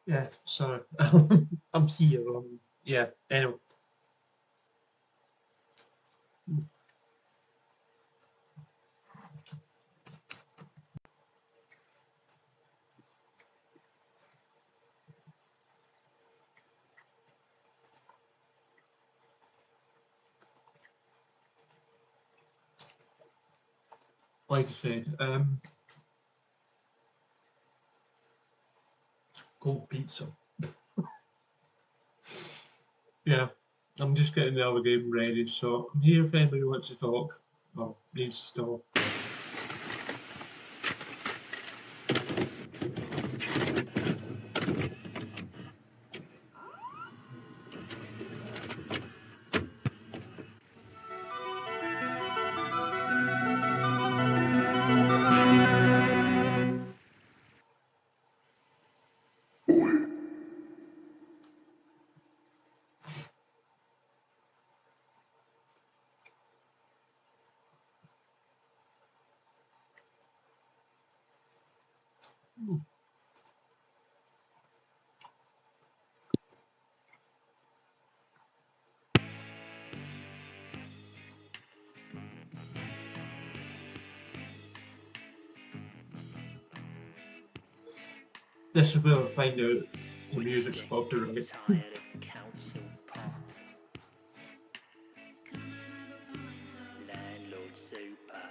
Yeah, sorry. I'm here. Yeah, anyway. Like I said, cold pizza. Yeah, I'm just getting the other game ready, so I'm here if anybody wants to talk or needs to talk. This is where I find out the music's copyright. Tired of council pop. Landlord super.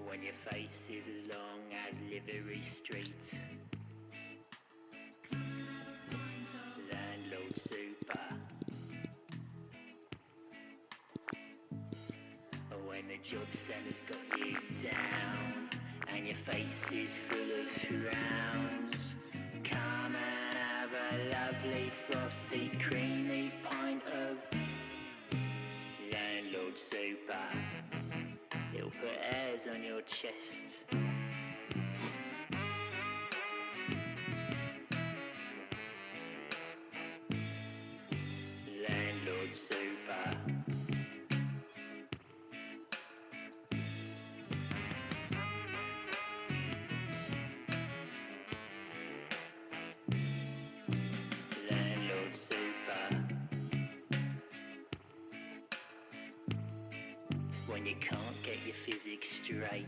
When your face is as long as Livery Street. Landlord super. When the job center's got you down and your face is full of frowns. Come and have a lovely frothy creamy pint of Landlord super. It'll put airs on your chest. Landlord super. Landlord super. When you can't get your physics straight.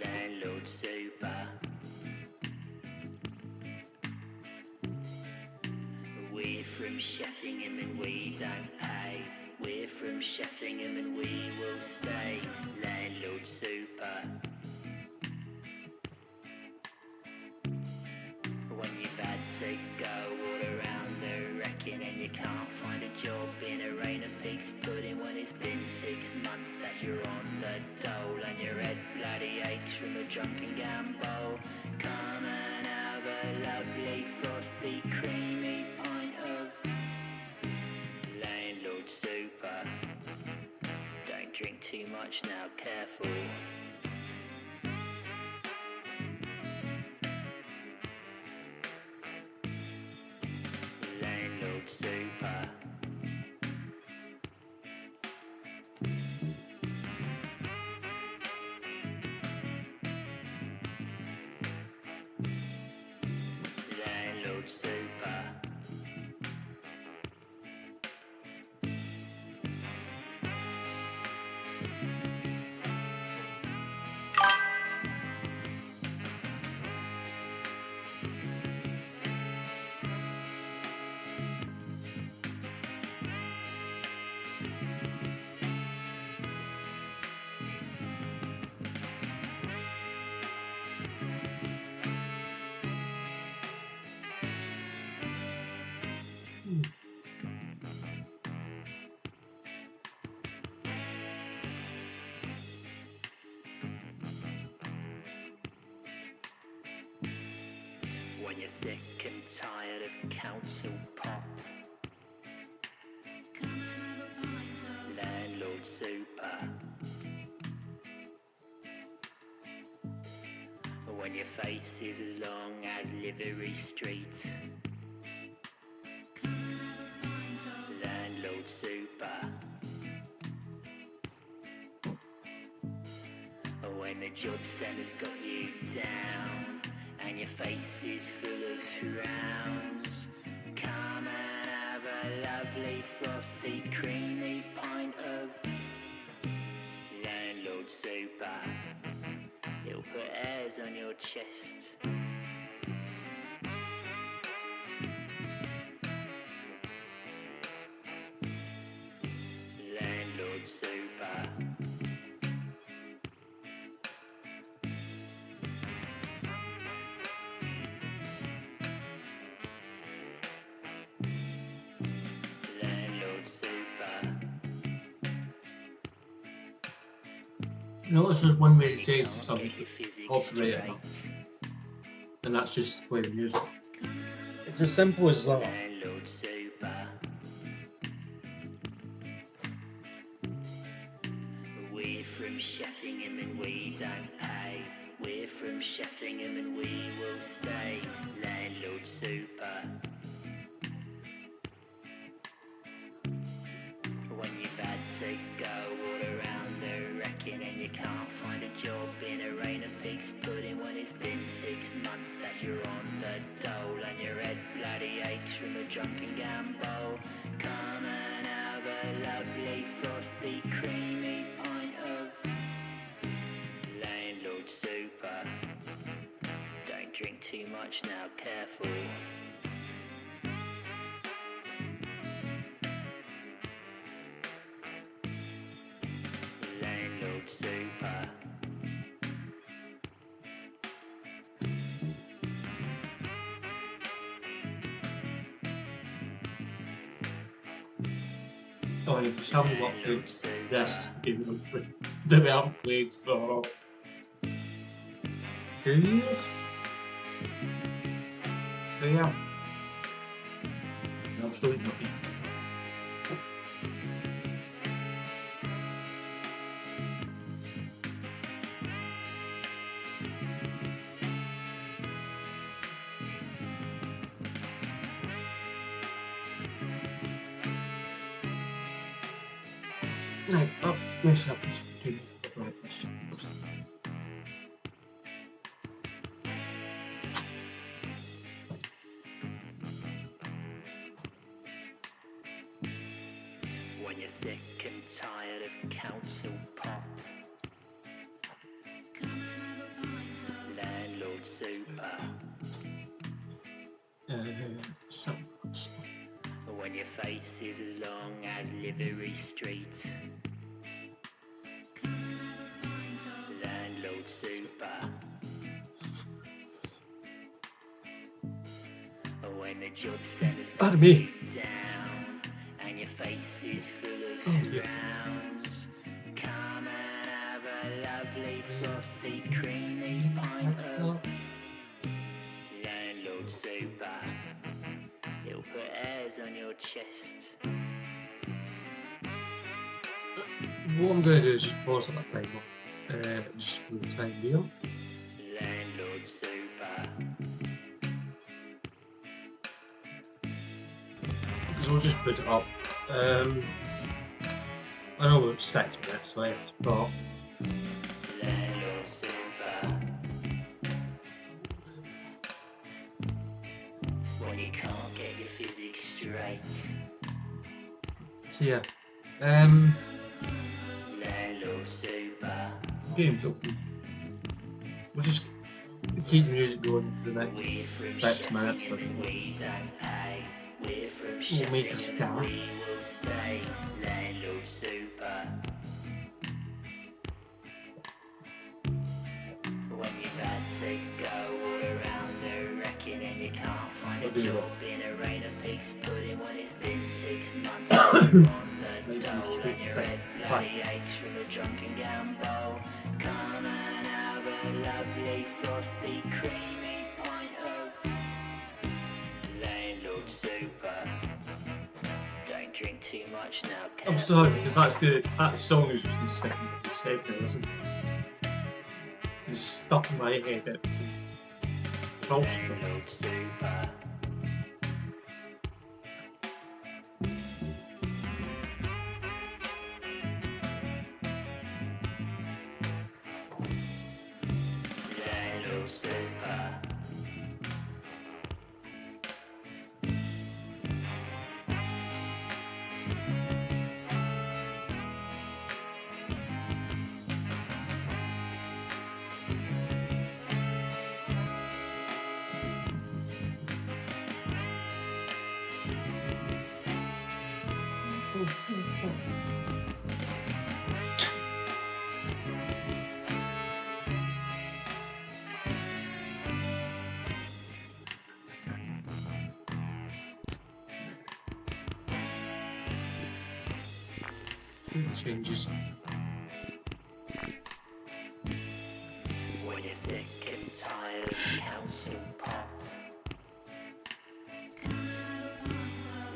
Landlord super. We're from Sheffingham and we don't pay. We're from Sheffingham and we will stay. Landlord super. When you've had to go all around the wrecking and you can't find a job in a rain of pig's pudding when it's been 6 months that you're on the dole and your head bloody aches from the drunken gamble. Come and have a lovely frothy creamy pint of Landlord super. Don't drink too much now, careful. Landlord super. Landlord super. When you're sick and tired of council pop. Landlord super. When your face is as long as Livery Street. Landlord super. When the job center's got you down and your face is full of frowns, come and have a lovely frothy creamy pint of landlord super. It'll put airs on your chest. Landlord super. Landlord super. Notice there's one way to taste if Can't something's get your physics copyrighted, straight. and that's just play the music. It's as simple as that. Landlord super. We're from Sheffingham and we don't pay. We're from Sheffingham and we will stay. Landlord super. When you've had to go all around the wrecking and you can't find a job in a rain of pig's pudding, when it's been 6 months that you're on the dole and your head bloody aches from a drunken gamble, come and have a lovely frothy creamy pint of landlord super. Don't drink too much now, careful. Landlord super. Oh, you just haven't got to Landlord super. this game that we haven't played for 2 years. So yeah, I'm still eating nothing. Right, oh, yes, I'll just do it for breakfast. When you're sick and tired of council pop, landlord super. So, When your face is as long as Livery Street, landlord super. When the job center's got Pardon me. you down and your face is full of Oh, yeah. frowns, come and have a lovely frothy creamy pint of landlord super. It'll put airs on your chest. what I'm going to do is just pause at that table, just for the time being. Landlord super. Because we'll just put it up. I know we've 6 minutes left, but Landlord super. When you can't get your physics straight. so yeah, Landlord super. game's open. We'll just keep the music going for the next We're from 6 minutes. Sheffingham and we don't pay. We're from We'll make a Sheffingham start. and we will stay. Landlord super. When you've had to go all around the wrecking and you can't find a I'll do job that. in a rain of pig's pudding, when it's been 6 months and you're on the Nice and dole sweet and your head thing. bloody aches from a drunken gamble, come and have a lovely frothy creamy pint of landlord super. Don't drink too much now, I'm sorry, because that song has just been sticking in my head now, isn't it? It's stuck in my head ever since. False. Landlord super. make the changes. When you're sick and tired of council pop,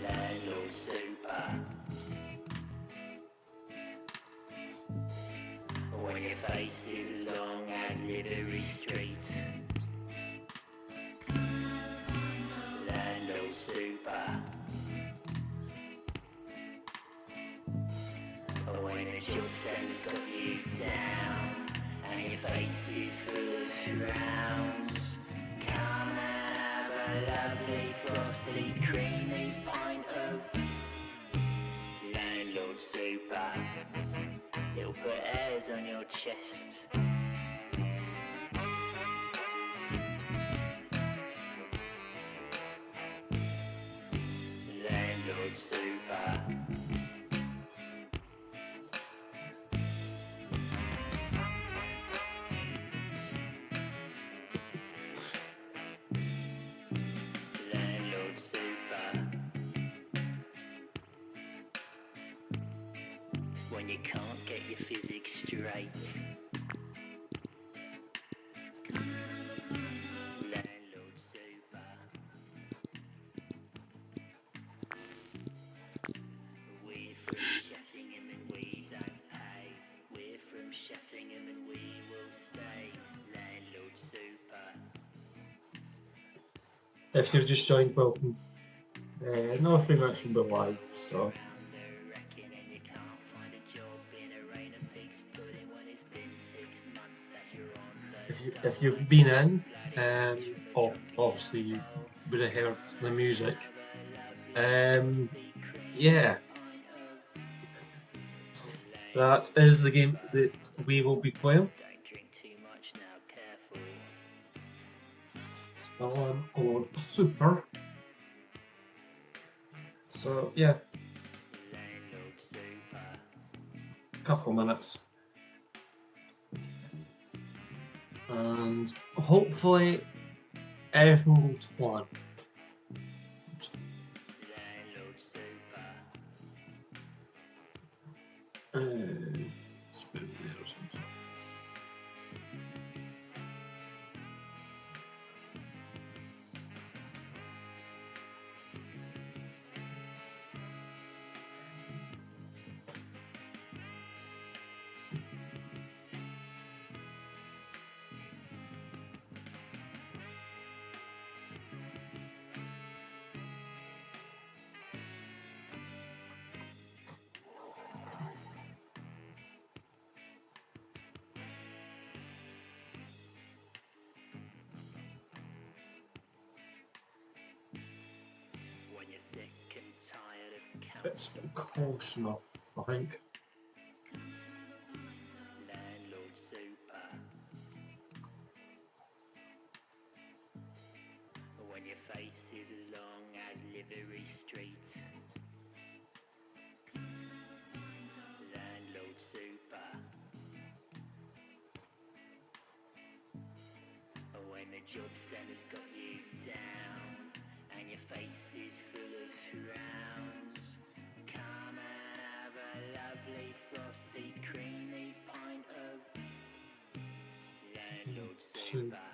landlord super. When your face is as long as livery streets, landlord super. When the job centre's got you down and your face is full of frowns, come and have a lovely frothy creamy pint of landlord super. It'll put airs on your chest. Landlord super. Landlord super. When you can't get your physics straight, landlord super. We're from Sheffingham and we don't pay. We're from Sheffingham and we will stay. Landlord super. If you've just joined, welcome. Another 3 minutes from the live, so. If you've been in, obviously you would have heard the music. Yeah, that is the game that we will be playing. On Super. So yeah, couple of minutes. And hopefully everything will go to plan. It's a bit there, isn't it? It's close enough, I think. Landlord super. When your face is as long as livery street, landlord super. When the job centre's got you down and your face is full of frowns, come and have a lovely frothy creamy pint of landlord super.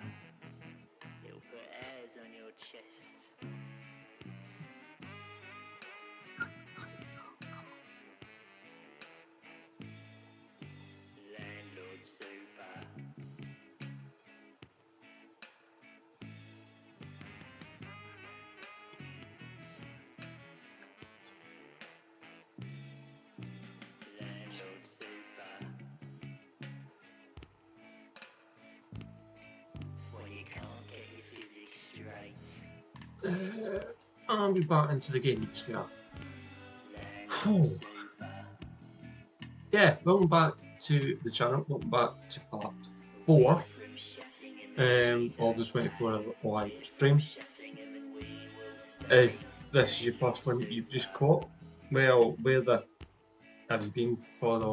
It'll put airs on your chest. Landlord super. Landlord super. When you can't get your physics straight. I'll be back into the game, yeah. Landlord super. Yeah, welcome back to the channel, welcome back to part 4 of the 24-hour live stream. If this is your first one you've just caught, well, where the have you been for the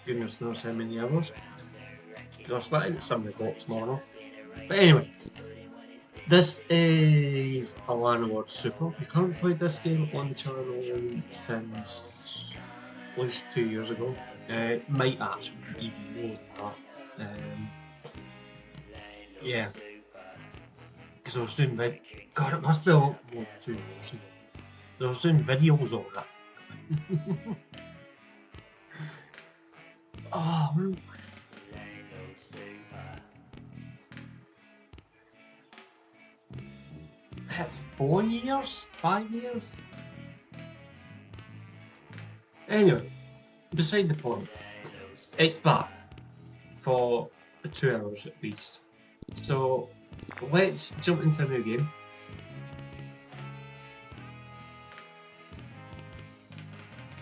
goodness knows how many hours? Because I started at 7 o'clock this morning. But anyway, this is a Landlord Super. We currently played this game on the channel since at least 2 years ago. Might actually be even more than that. Yeah, because I was doing God, it must be a lot more than 2 years ago. I was doing videos on it. Oh, 4 years? 5 years? Anyway, beside the point, it's back for 2 hours at least. So let's jump into a new game.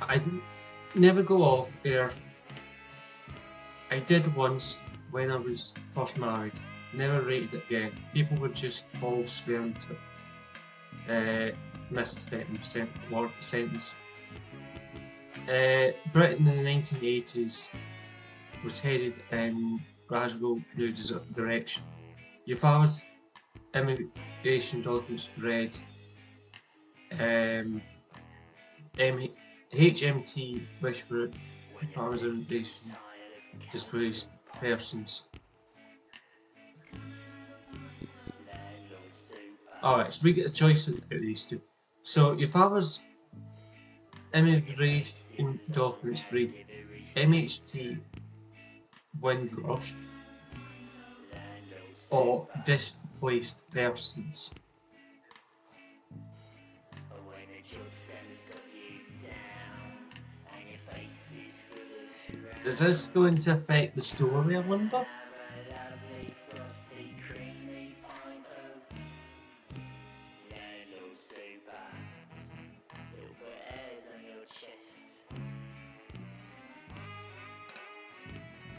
I never go off air. I did once when I was first married. Never rated it again. People would just fall square into missed sentence. Britain in the 1980s was headed in Glasgow new direction. Your father's immigration documents read HMT Wishbrook, your father's immigration displaced persons. Alright, so we get a choice out of these two. So your father's immigration documents read MHT Windrush or displaced persons. Is this going to affect the story, I wonder?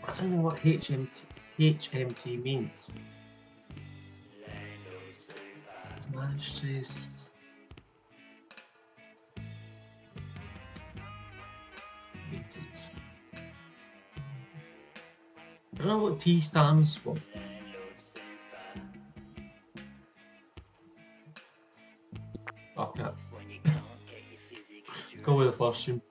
I don't know what HMT means. Majesties. I don't know what T stands for. Okay. Go with the first one.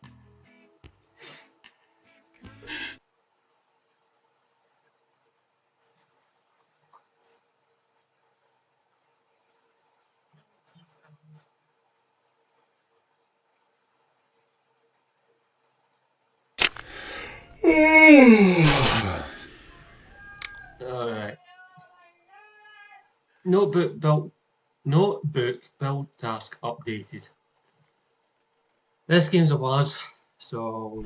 Alright. Notebook build task updated. This game's a was, so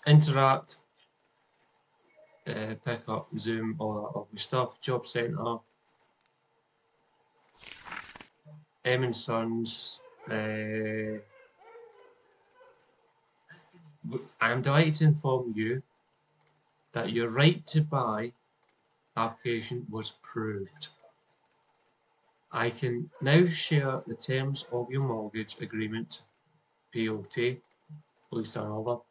interact, pick up, zoom, all that lovely stuff. Job centre, M & Sons. I am delighted to inform you that your right to buy application was approved. I can now share the terms of your mortgage agreement, POT, please turn over,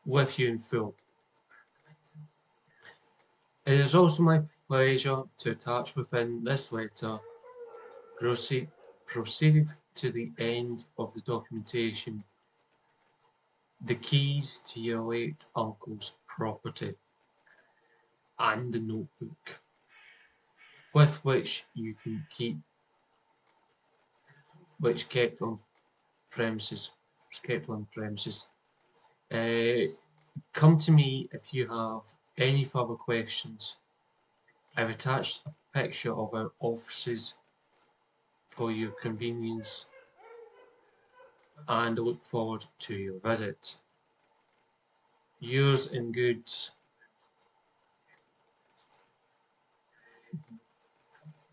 with you in full. It is also my pleasure to attach within this letter proceeded to the end of the documentation the keys to your late uncle's property and the notebook with which you can keep kept on premises. Come to me if you have any further questions. I've attached a picture of our offices for your convenience and I look forward to your visit. Yours in goods,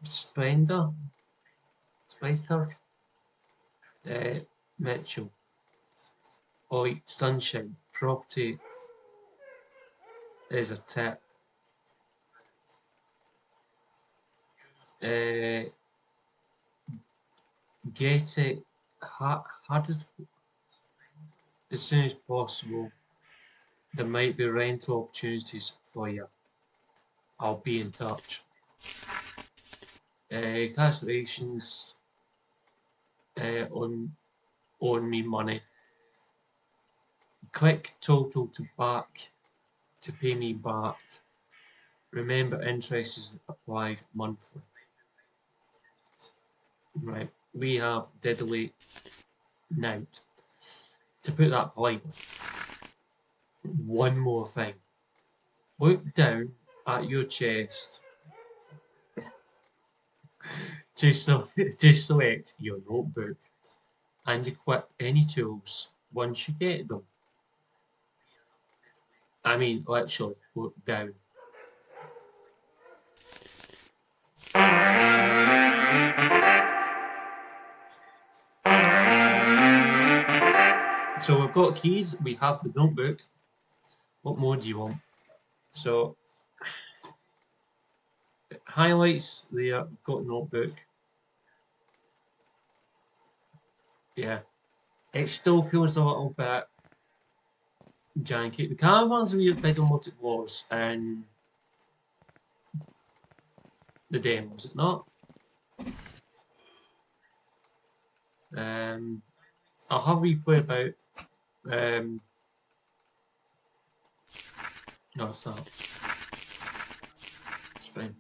Splendor, Mitchell. Oi, sunshine, property is a tip. Get it hard as soon as possible. There might be rental opportunities for you. I'll be in touch. Calculations on me money. Click total to back to pay me back. Remember, interest is applied monthly. Right, we have deadly now. To put that politely, one more thing. Look down at your chest to select your notebook and equip any tools once you get them. I mean, literally, look down. So we've got keys, we have the notebook. What more do you want? So, highlights there, we've got notebook. Yeah, it still feels a little bit janky. The caravan's a wee bit on what it was in the demo, was it not? I'll have a wee play about. No, it's not. It's fine.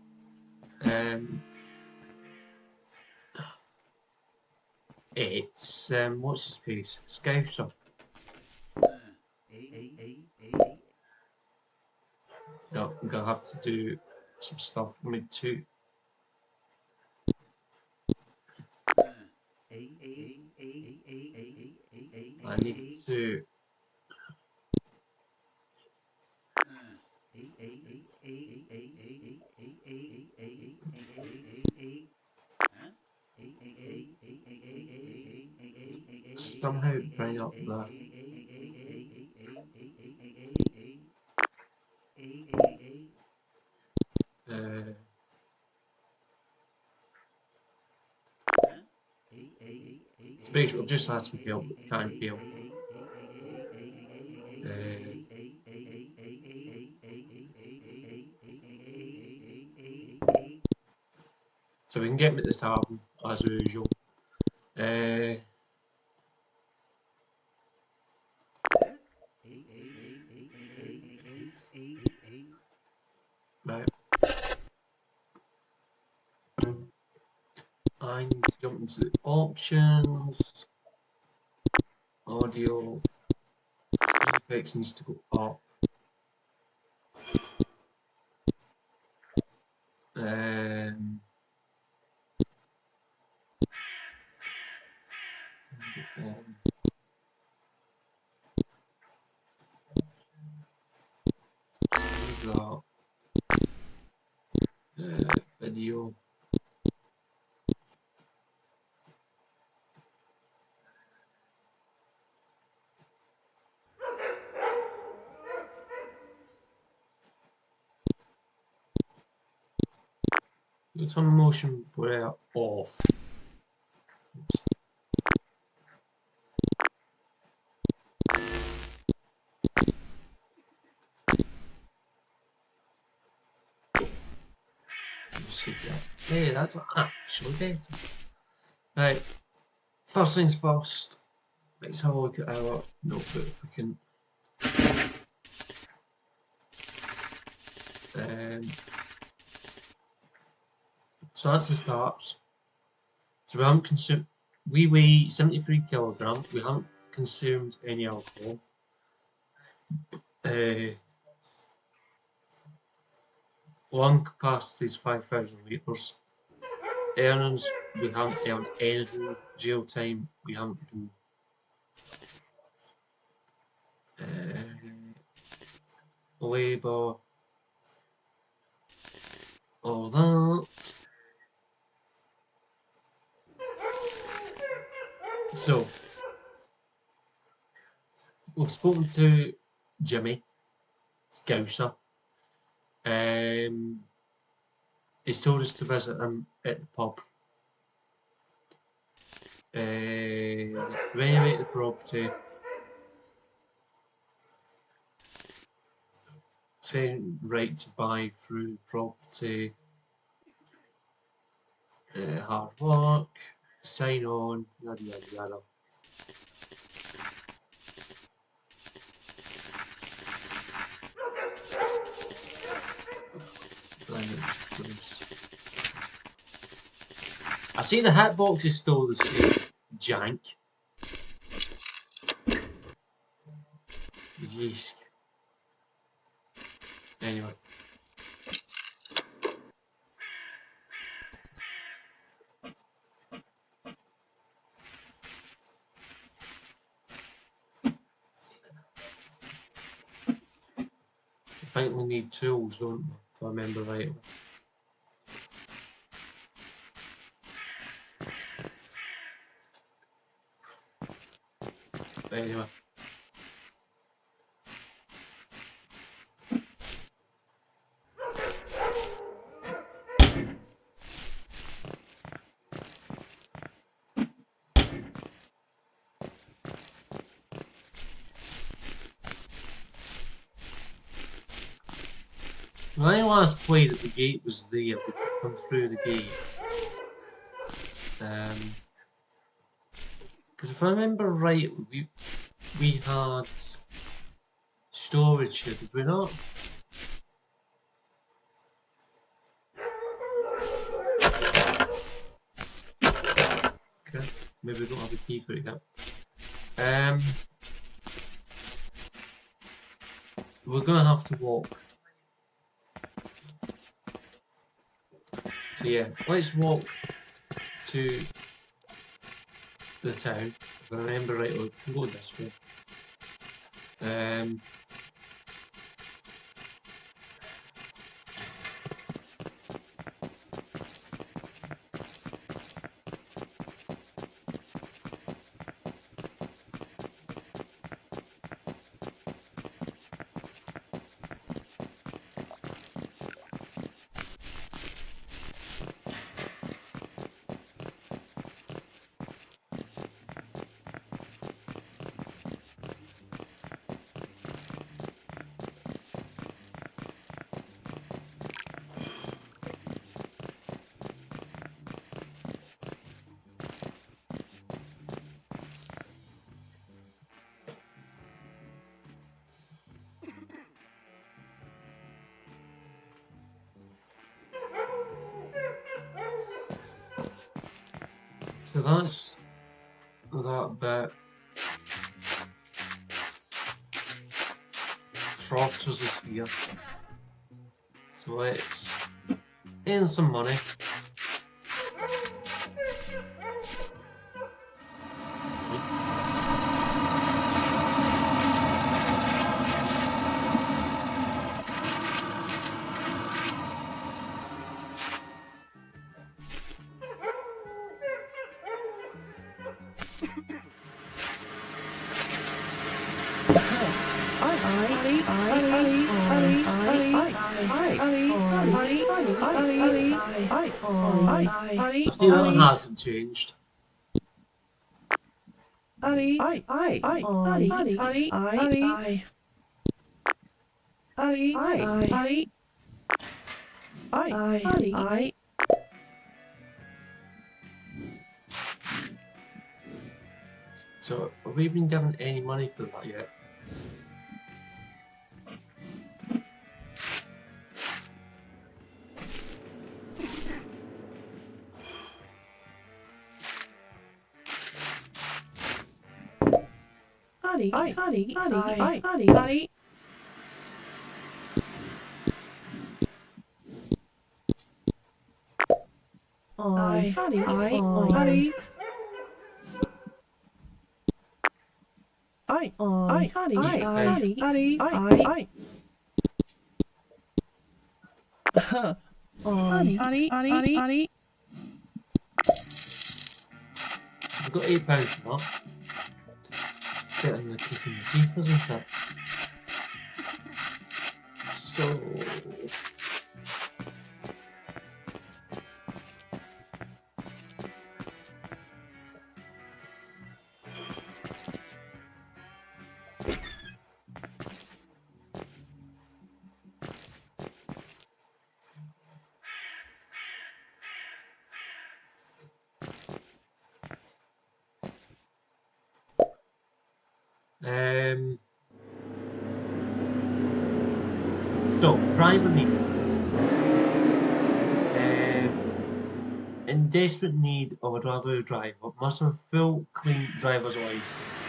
It's what's his face? Scouser. No, I'm gonna have to do some stuff. I need to. I need to. Somehow bring up the. It's basically I've just asked for help, but can't help. So we can get him at the tavern as usual. Right. I need to jump into the options. Audio. Effects needs to go up. Video. Turn motion blur off. Oops. See that. Hey, that's actually better. Right. First things first. Let's have a look at our notebook. We can. So that's the starts. So we haven't consumed. We weigh 73 kilograms. We haven't consumed any alcohol. Lung capacity is 5,000 litres. Earnings, we haven't earned anything. Jail time, we haven't been. Labour, all that. So, we've spoken to Jimmy Scouser. He's told us to visit him at the pub. Renovate the property. Saying right to buy through property. hard work, sign on, yada yada yada. I see the hitbox is still the same jank. Yeesk. Anyway. I think we need tools, don't we, if I remember right. But anyway. When I last played it, the gate was there. We could come through the gate. Because if I remember right, we had storage here, did we not? Okay, maybe we don't have a key for it yet. We're gonna have to walk. So yeah, let's walk to the town. If I remember right, we can go this way. So that's that bit. Proctors is here. So let's earn some money. See, that hasn't changed. So, have we been given any money for that yet? We've got £8 for that. It's getting the kick in the teeth, isn't it? So... So, driver needed. In desperate need of a driver driver, must have a full, clean driver's license.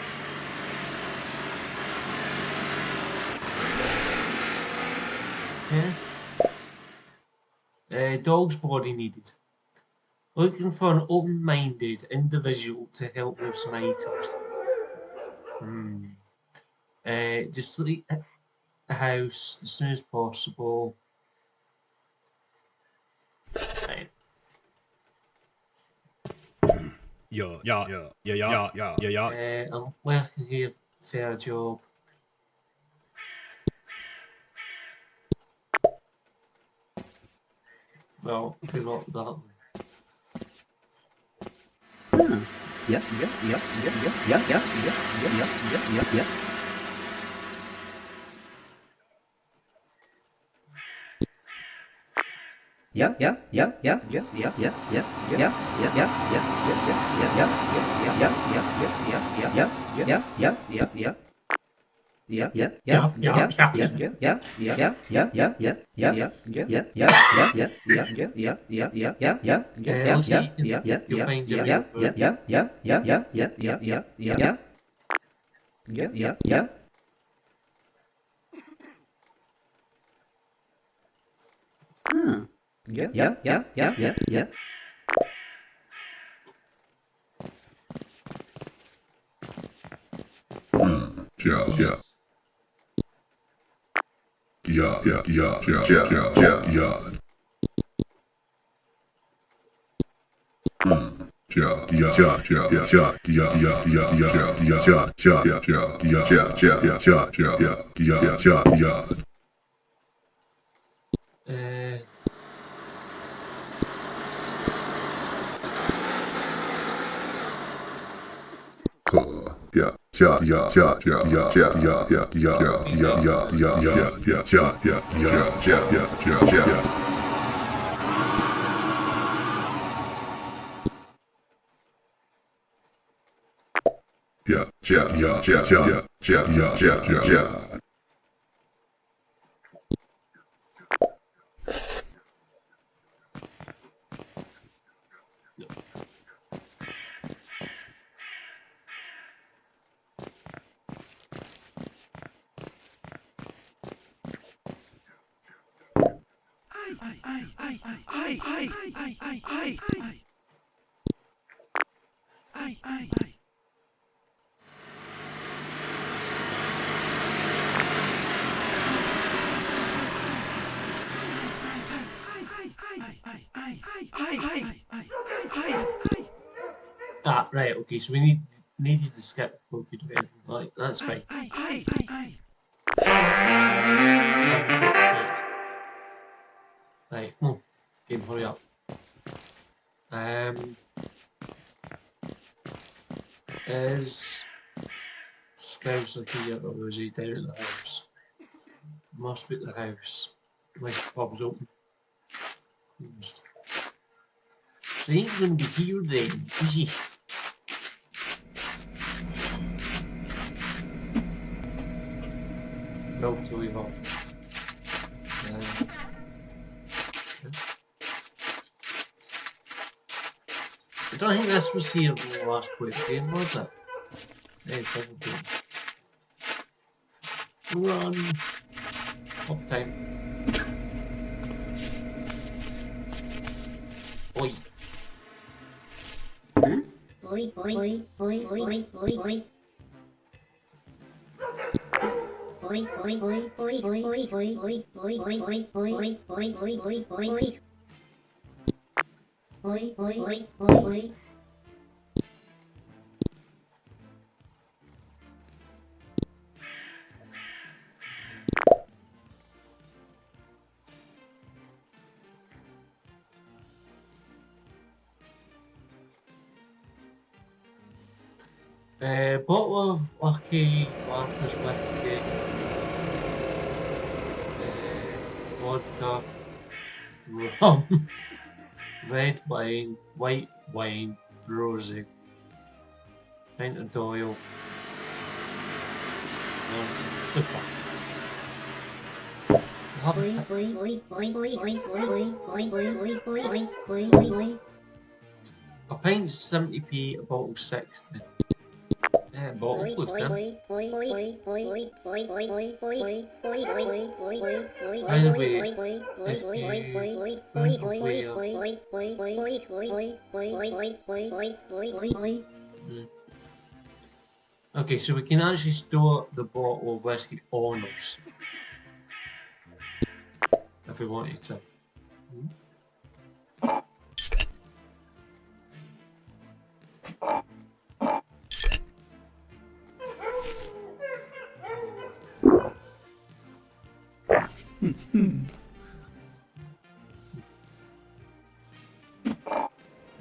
Okay. Dog's body needed. Looking for an open-minded individual to help with some items. Just leave the house as soon as possible. Right. Yeah. I'm working here, fair job. Well, good luck with that one. Yeah. You'll find your way through it. Ah, right, okay, so we needed to skip before we could do anything. Right, that's fine. Right, game, hurry up. Is Scouser here or is he down at the house? Must be at the house. Unless the pub's open. So he ain't going to be here then, is he? No, till we've off. I don't think this was here in the last quick game, was it? Yeah, probably. Run! Up time. Oi! Oi, oi, oi, oi, oi, oi, oi. Oi, oi, oi, oi, oi, oi, oi, oi, oi, oi, oi, oi, oi, oi, oi, oi, oi. Oi, oi, oi, oi, oi. Bottle of Lucky Marcus whiskey, vodka, rum, red wine, white wine, rosé, pint of Doyle, Look back. We'll have a pick. A pint's 70p, a bottle's 60. Yeah, bottle close down. By the way, if you going away, okay, so we can actually store the bottle of whiskey on us if we wanted to.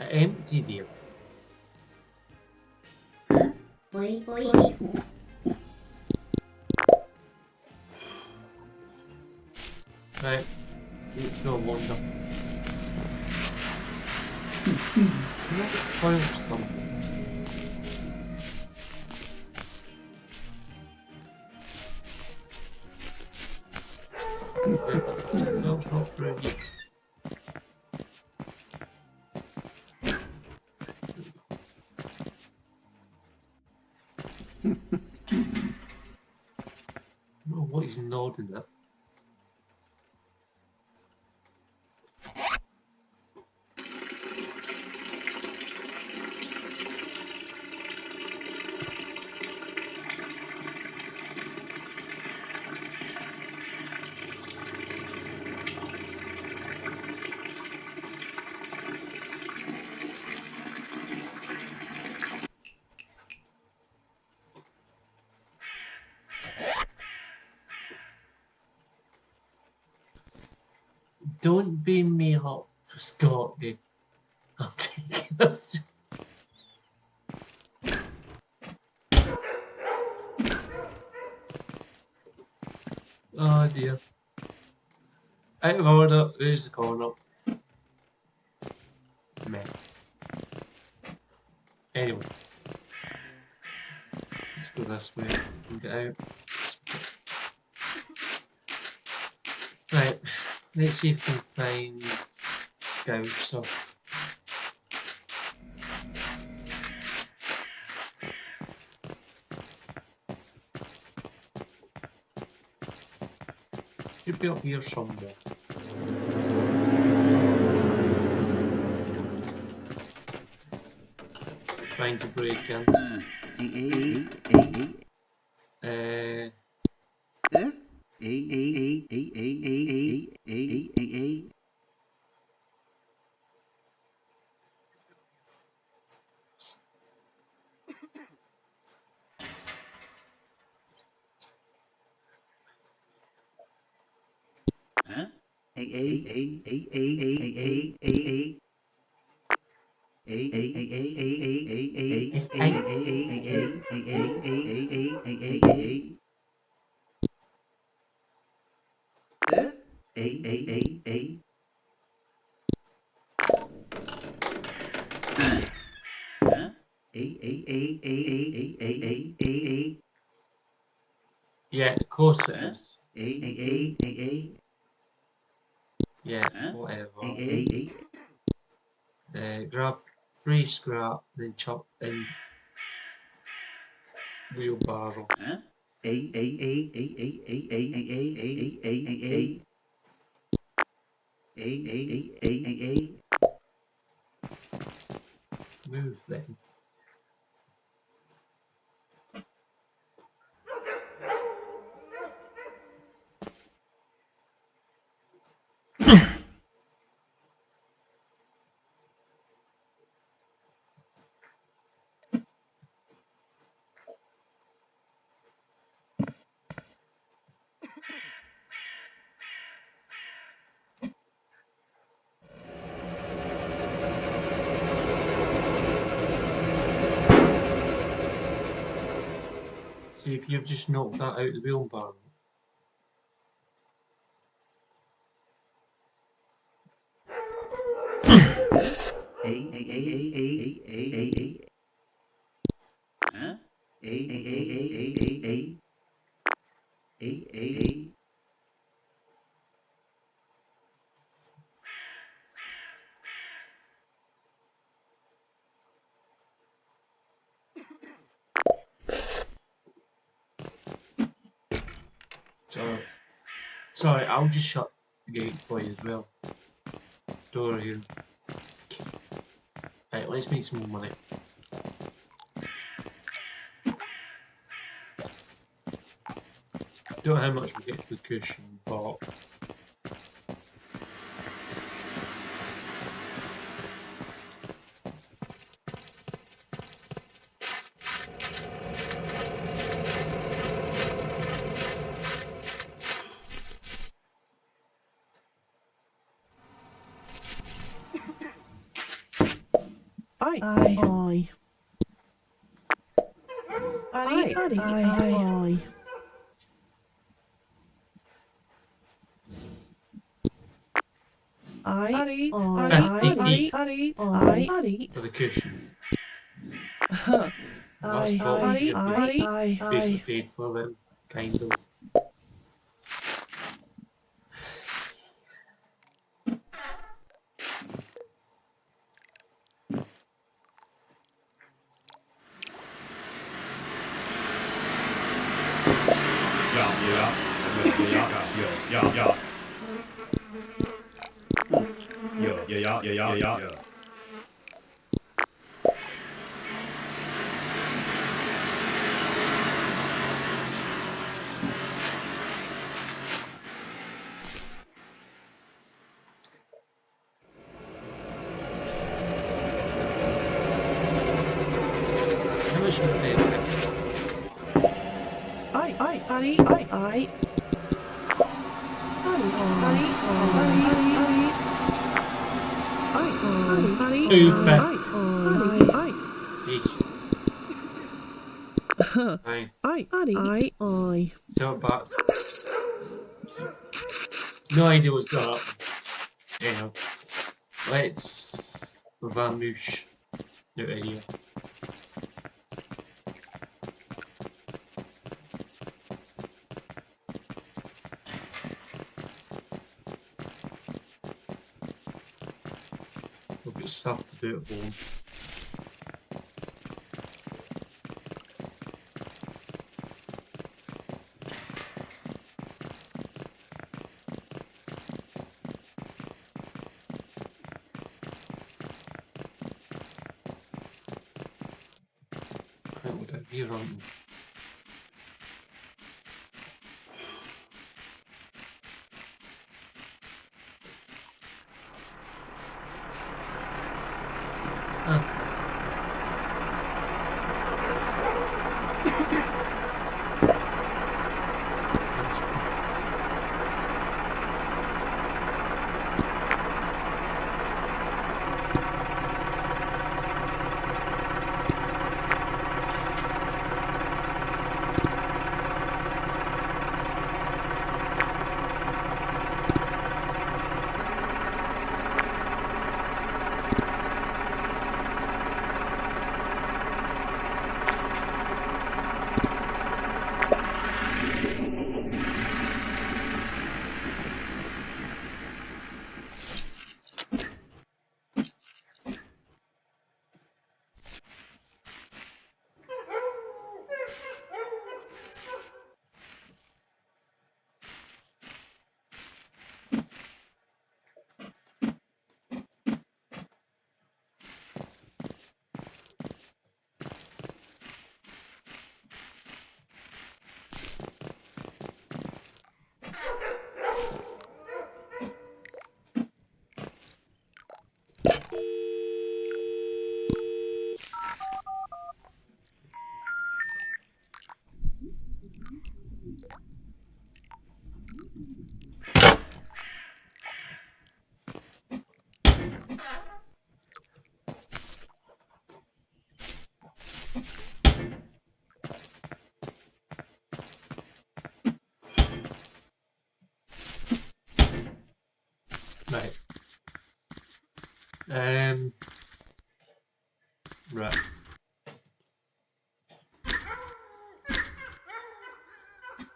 Empty deal. Right, let's go wander. No, it's not through yet. I don't know what he's nodding at. Don't beam me up, Scotty. I'm taking this. Oh dear. Out of order, who's the corner? Me. Anyway. Let's go this way and get out. Right. Let's see if we can find scouts or... Should be up here somewhere. Trying to break in. Yeah, of course it is. Yeah, whatever. Grab 3 scrap, then chop in wheelbarrow. Move then. See if you've just knocked that out of the wheelbarrow. A. So, sorry, I'll just shut the gate for you as well. Door here. Right, let's make some more money. Don't know how much we get for the cushion, but Aye. for the cushion. Last bottle you basically paid for them, kind of. Yeah. How much you pay for it? Decent. Aye. So back. No idea what's going up. Anyhow, let's vamoosh out of here. We've got stuff to do at home. I would have here on.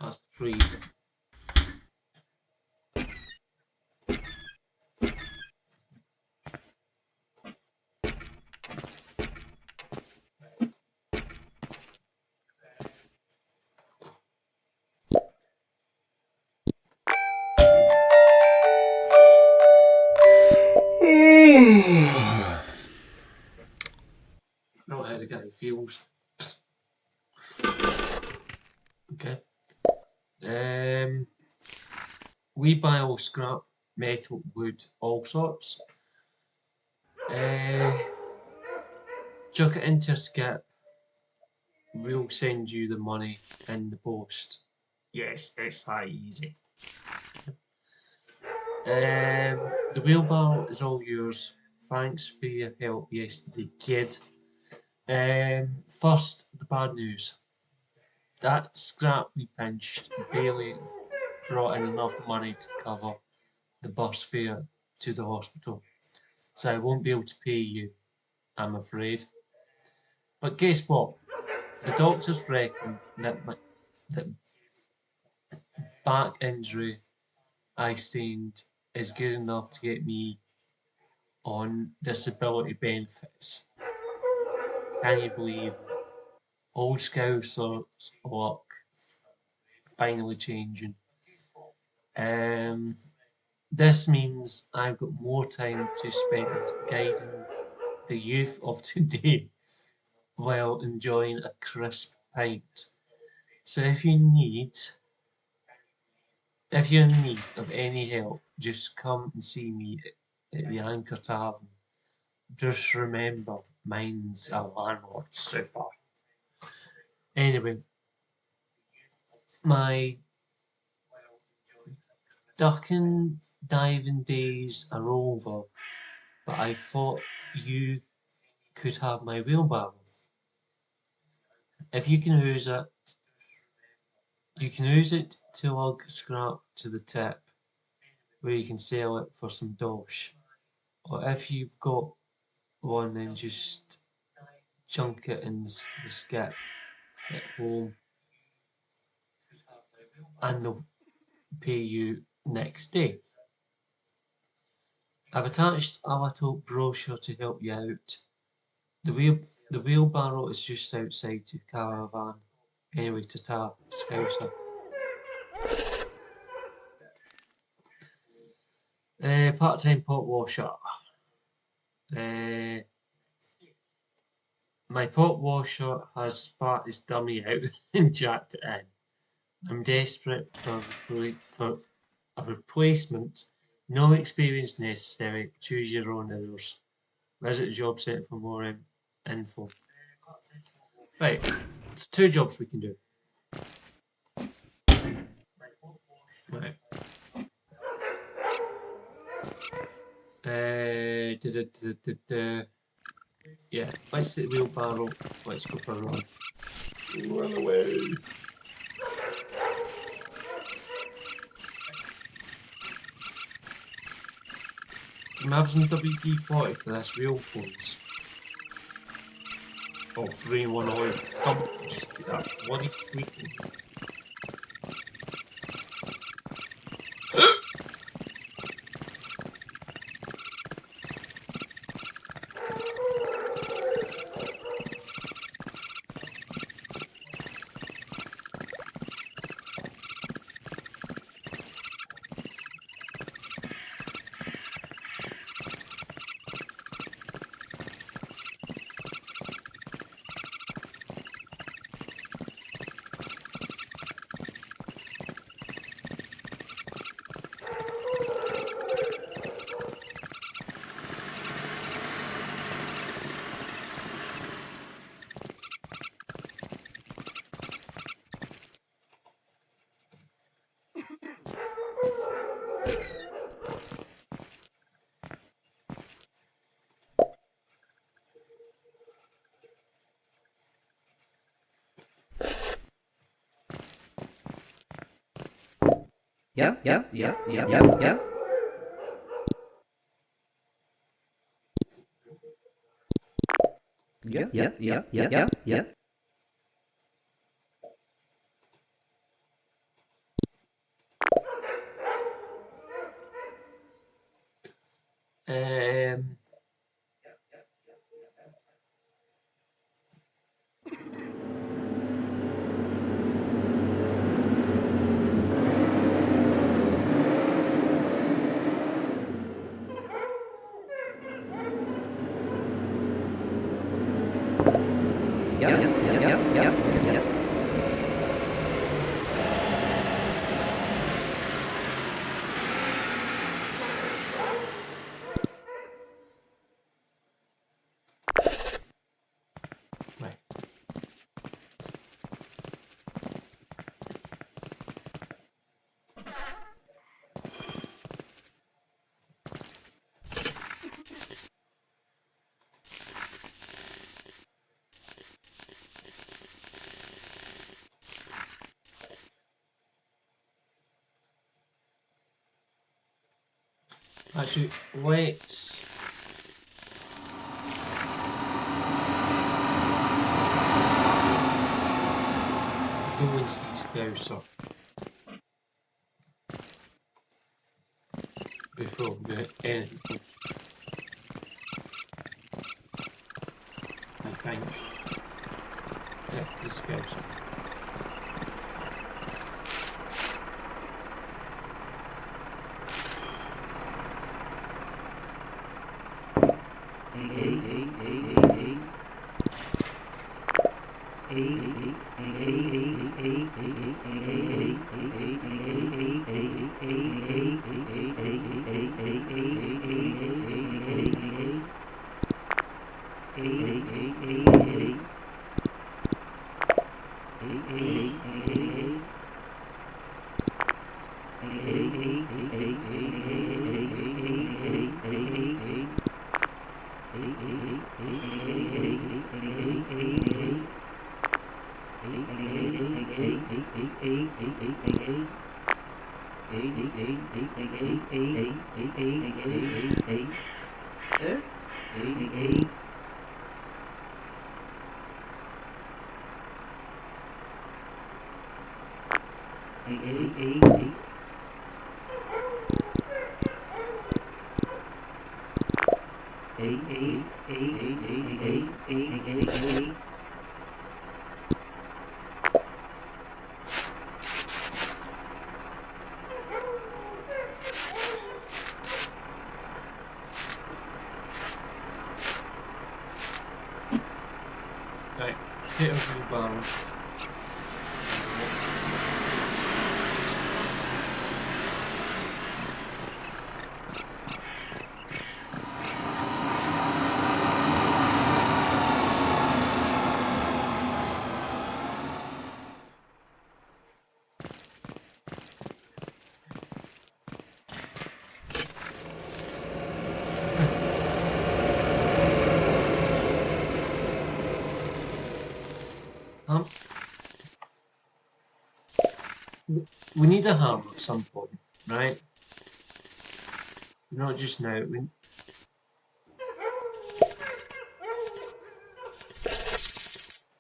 That's freezing. Not how the guy feels. Okay. We buy all scrap, metal, wood, all sorts. Chuck it into a skip. We'll send you the money in the post. Yes, it's that easy. The wheelbarrow is all yours. Thanks for your help yesterday, kid. First, the bad news. That scrap we pinched barely brought in enough money to cover the bus fare to the hospital, so I won't be able to pay you, I'm afraid. But guess what? The doctors reckon that that back injury I sustained is good enough to get me on disability benefits. Can you believe it? Old Scousers luck finally changing. This means I've got more time to spend guiding the youth of today while enjoying a crisp pint. So if you're in need of any help, just come and see me at the Anchor Tavern. Just remember, mine's a landlord super. Anyway, my ducking diving days are over, but I thought you could have my wheelbarrow. If you can use it, you can use it to lug scrap to the tip, where you can sell it for some dosh. Or if you've got one, then just chunk it in the skip at home, and they'll pay you next day. I've attached a little brochure to help you out. The wheelbarrow is just outside your caravan. Anyway, ta-ta, Scouser. Part-time pot washer. My pot washer has fat his dummy out and jacked it in. I'm desperate for a replacement. No experience necessary. Choose your own hours. Visit the job site for more info. Right, it's 2 jobs we can do. Right. Yeah, let's hit the wheelbarrow. Let's go for a run. Run away. I'm having some WD-40 for this real phones. Oh, 3-in-1 oil. Come, just get that bloody squeaking. Yeah, yeah, yeah, yeah, yeah, yeah. Yeah, yeah, yeah, yeah, yeah, yeah. Um, Yep. right. Actually, let's go and see Scouser before we do anything. I think. Yeah, the Scouser. Right, hit over the barrel. We need a hammer at some point, right? Not just now.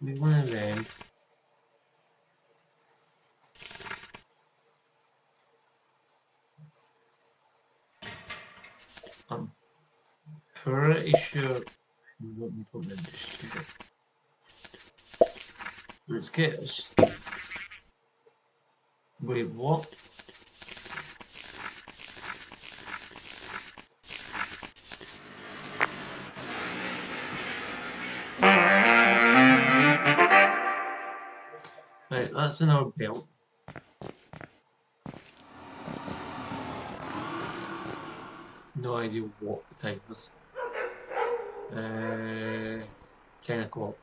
We one of them. I'm pretty sure. Let's get us. Wait, what? Right, that's an old belt. No idea what the time is. 10 o'clock.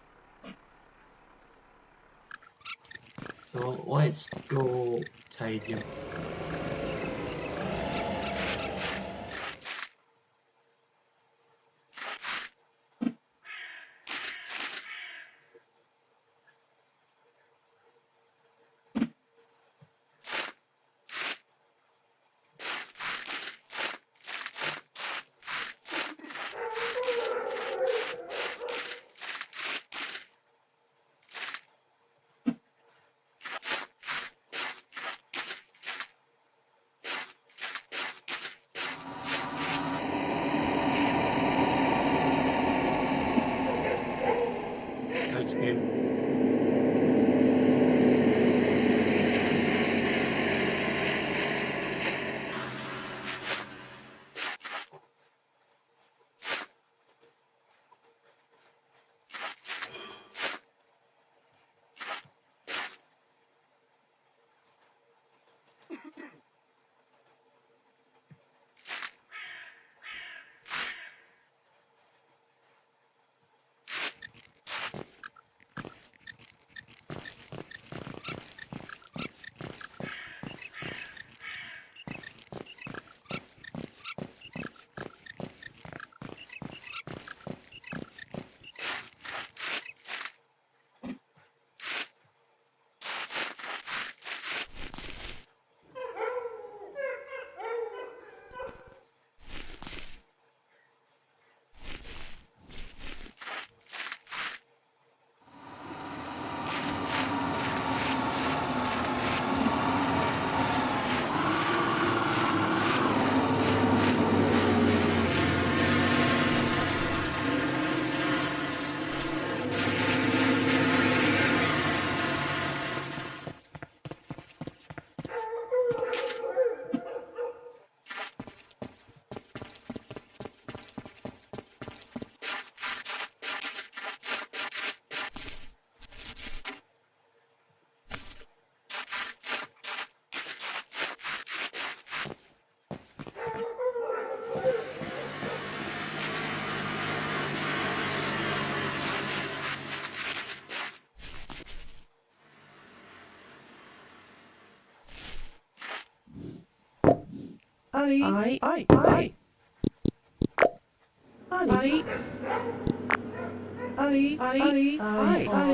So let's go tidy up. again.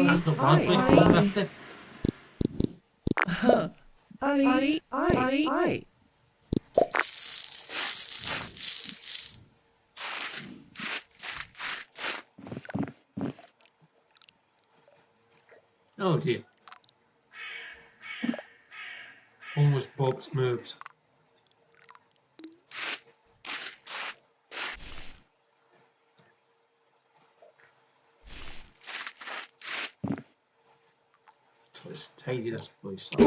That's not bad, 24.50. Oh dear. Almost Bob's moves. Let's tidy this place up.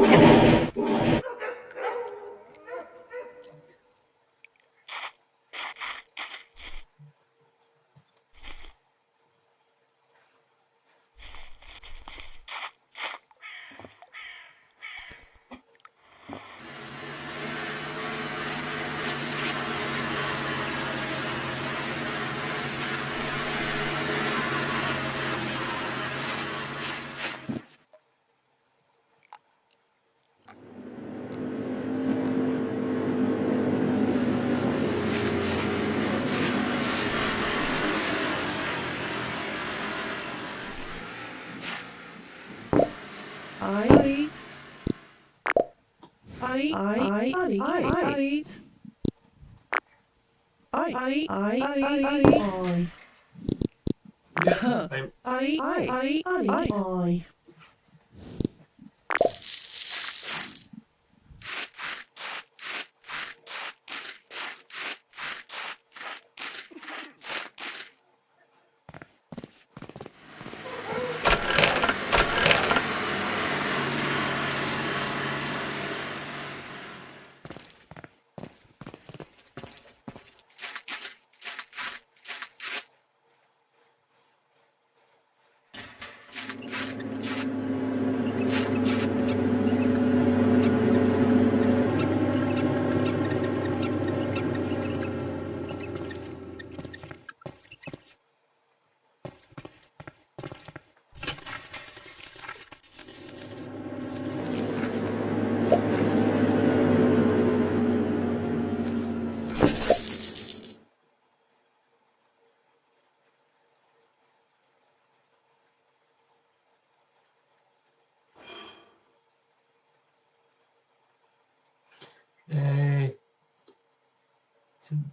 Yeah, this time.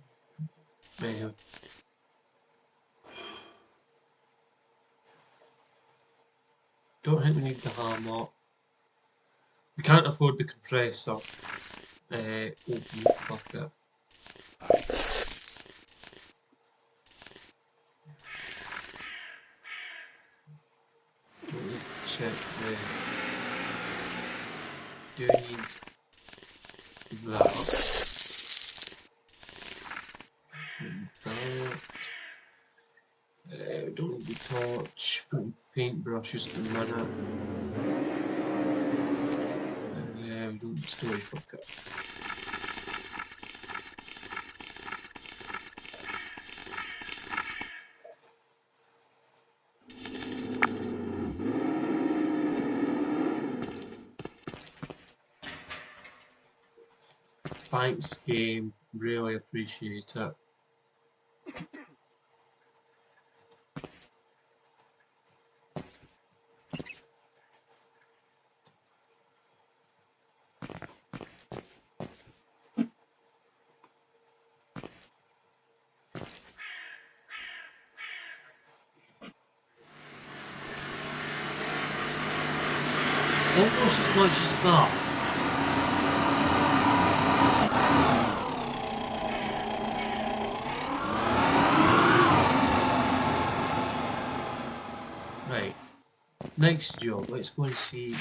Maybe. Don't think we need the hammer. We can't afford the compressor. Open the bucket. check the. Do I need that? Don't need the torch, paintbrushes at the minute. We don't store bucket. Thanks, game. Really appreciate it. Almost as much as that. Right. Next job, let's go and see.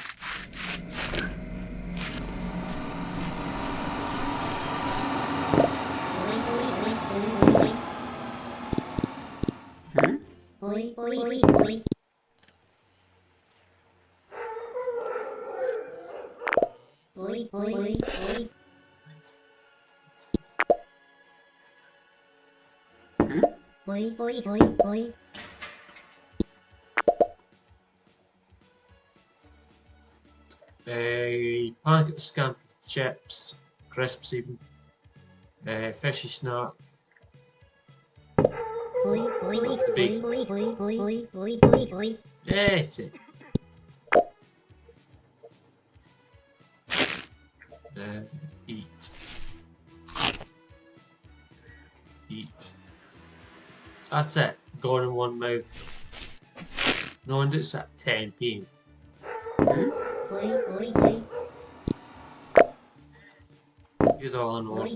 A packet of scampi chips, crisps even, fishy snack, the bacon. That's it. Eat. Eat. So that's it. Gone in one mouth. No wonder it's at 10p. Here's all in all.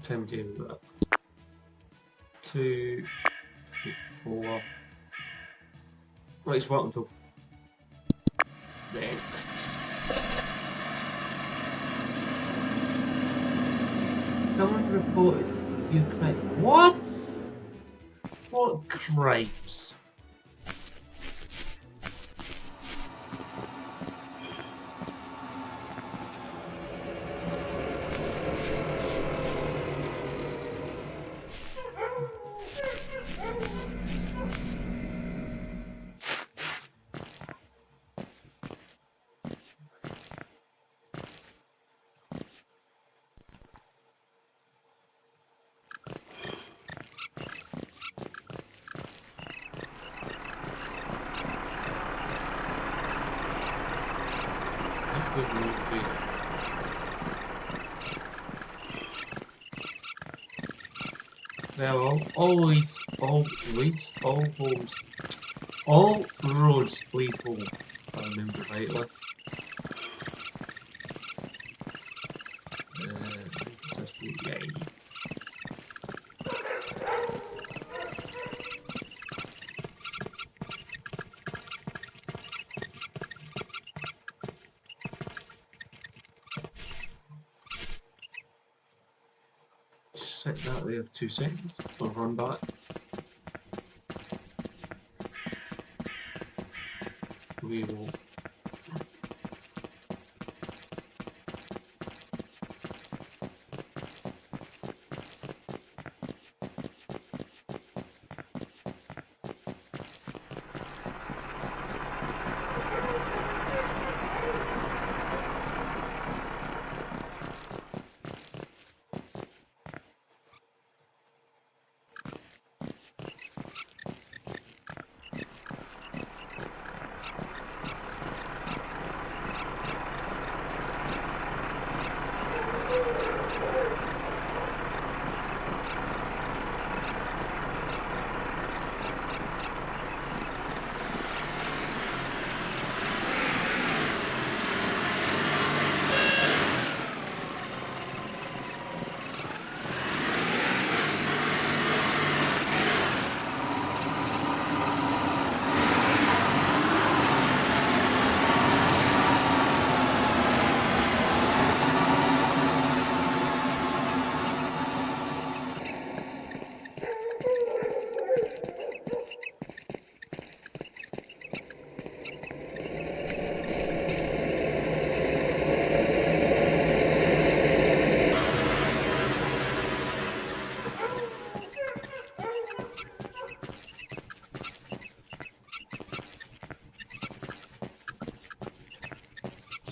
Time to do that. 2, 4. Right, it's working until then. Someone reported you cried. What? What cripes? Well, all roads lead home, if I remember rightly. Yay. Set that there for 2 seconds. We'll run back. We will.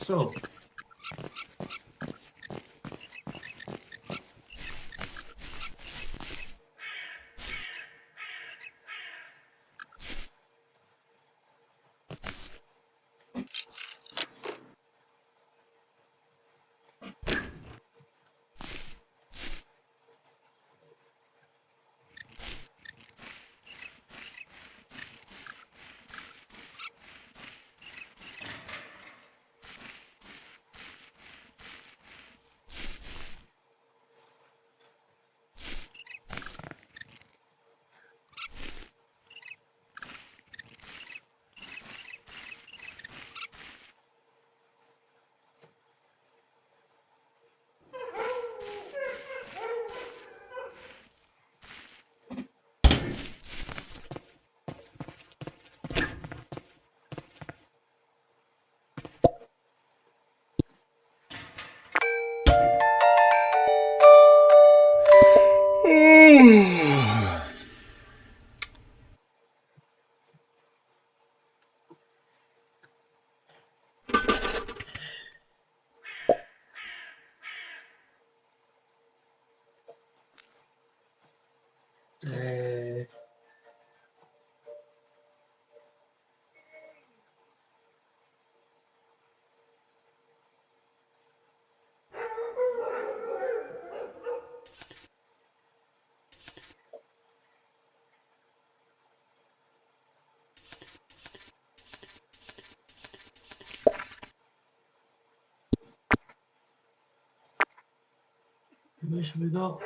So, what should we got?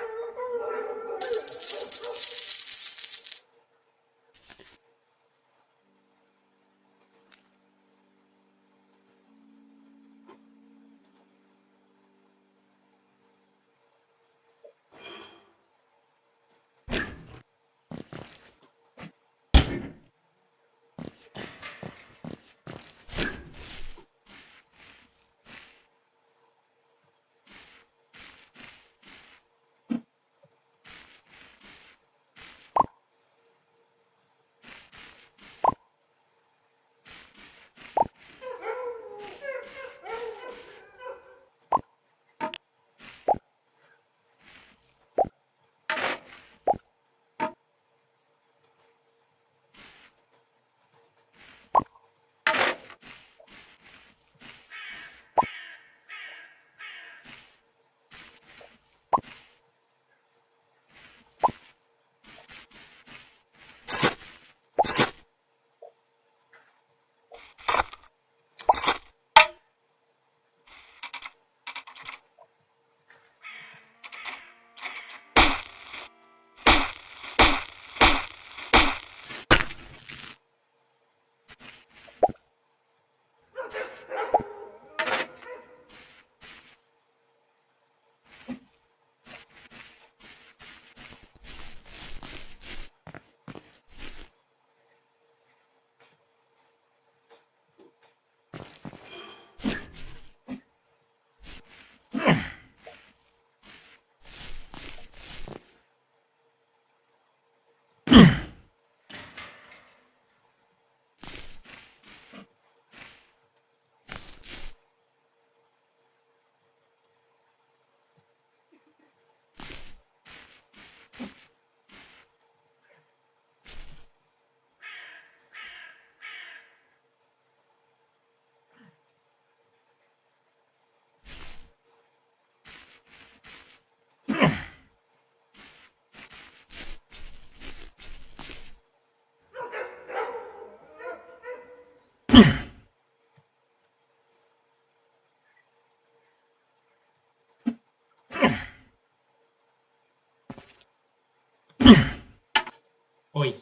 Oi.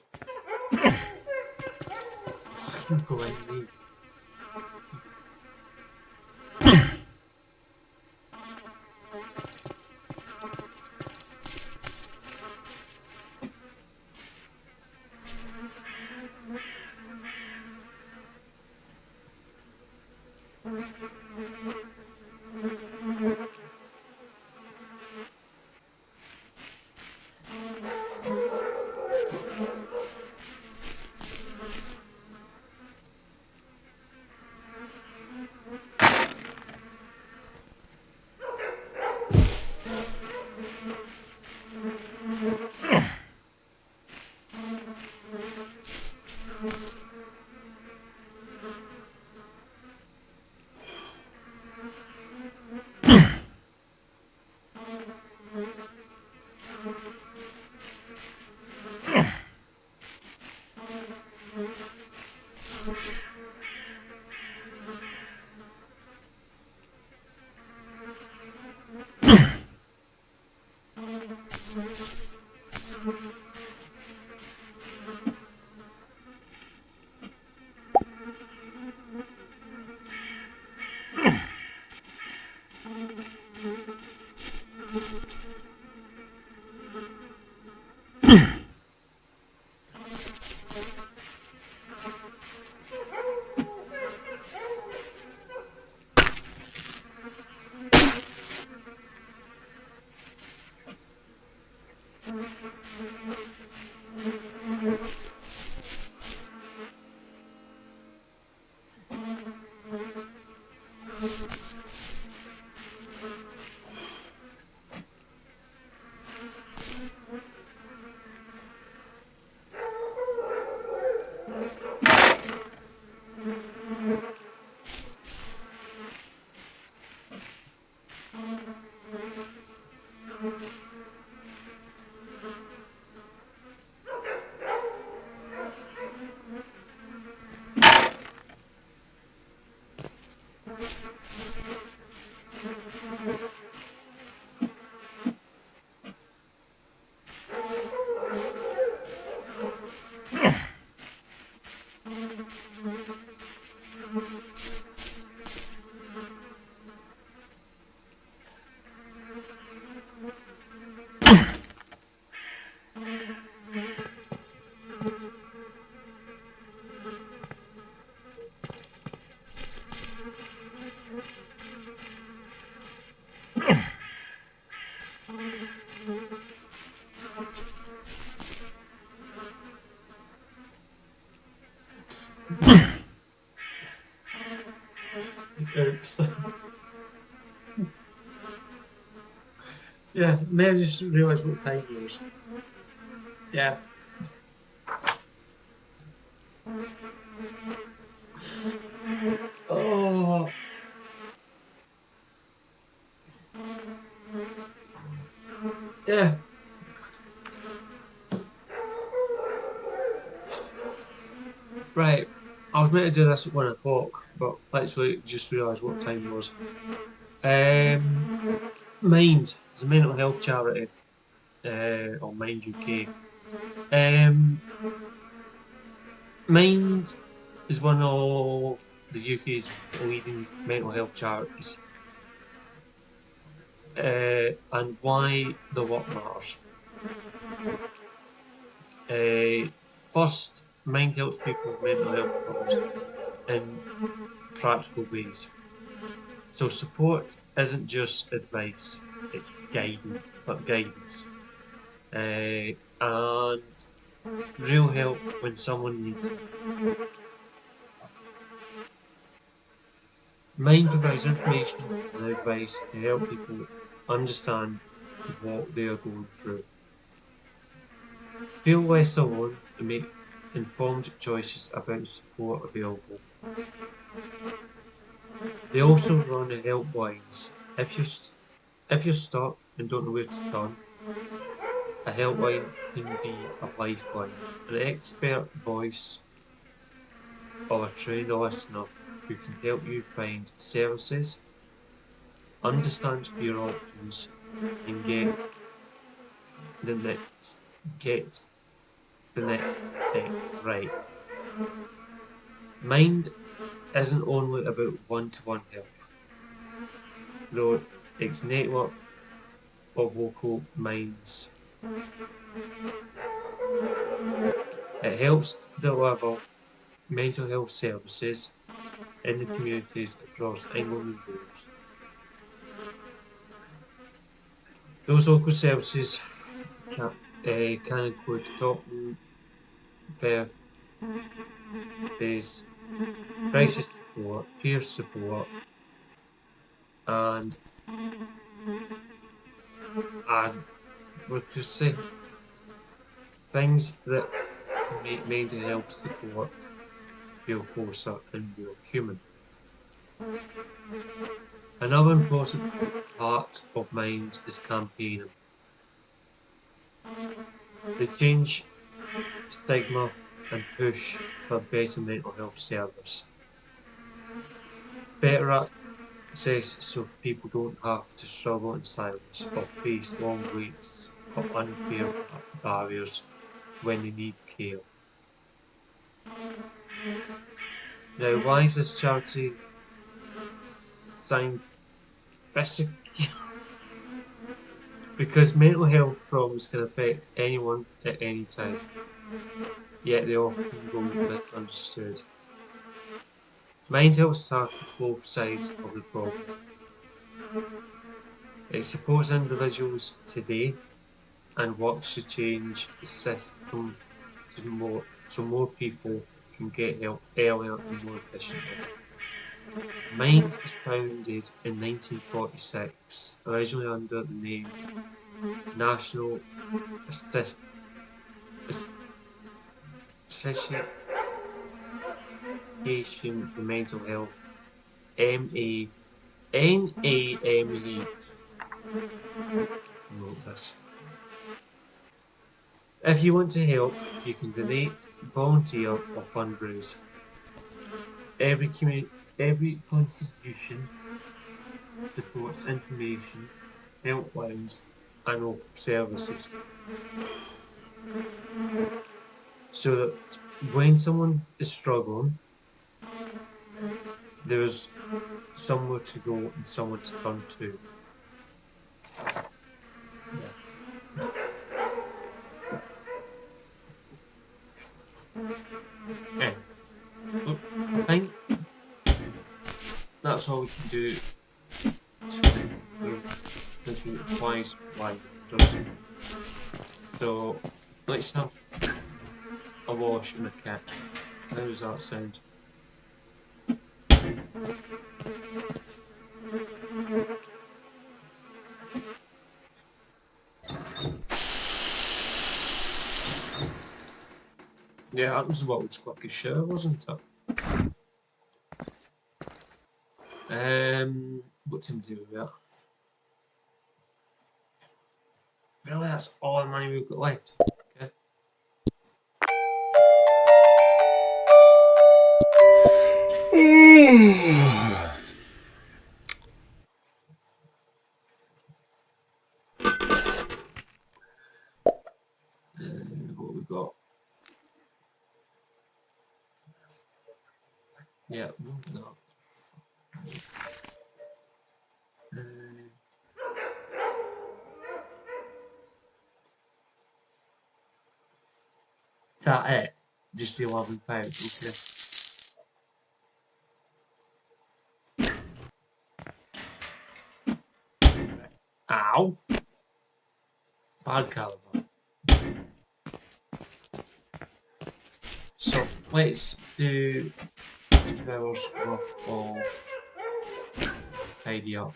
Fucking go in and leave. Oops. Yeah, may I just realised what time it was. Yeah. Oh. Yeah. Right. I was meant to do this at 1 o'clock, but literally just realised what time it was. Mind is a mental health charity, or Mind UK. Mind is one of the UK's leading mental health charities. And why the work matters. First, Mind helps people with mental health problems in practical ways. So support isn't just advice, it's guidance. And real help when someone needs it. Mind provides information and advice to help people understand what they are going through. Feel less alone and make informed choices about the support available. They also run helplines. If you're stuck and don't know where to turn, a helpline can be a lifeline. An expert voice or a trained listener who can help you find services, understand your options, and get the next step right. Mind isn't only about one-to-one help, though it's network of local minds. It helps deliver mental health services in the communities across England and Wales. Those local services can include talking therapies, crisis support, peer support, and advocacy. Things that make mental health support feel closer and more human. Another important part of Mind is campaigning. They change stigma and push for better mental health service. Better access so people don't have to struggle in silence or face long waits or unfair barriers when they need care. Now, why is this charity scientific? Because mental health problems can affect anyone at any time, yet they often go misunderstood. Mind helps tackle both sides of the problem. It supports individuals today and works to change the system so more people can get help earlier and more efficiently. Mind was founded in 1946, originally under the name National Association for Mental Health, NAMH. Note this. If you want to help, you can donate, volunteer, or fundraise. Every contribution supports information, helplines, and services. So that when someone is struggling, there's somewhere to go and someone to turn to. Okay. Look, I think that's all we can do today. This applies live, doesn't it? So let's have a wash and a cat. How does that sound? Yeah, that was what was fucking sure, wasn't it? What time do we got? Really, that's all the money we've got left. Okay. What we got? Yeah, no. Is that it? Just the £11, okay. Ow! Bad caliber. So let's do 2 hours worth of tidy up.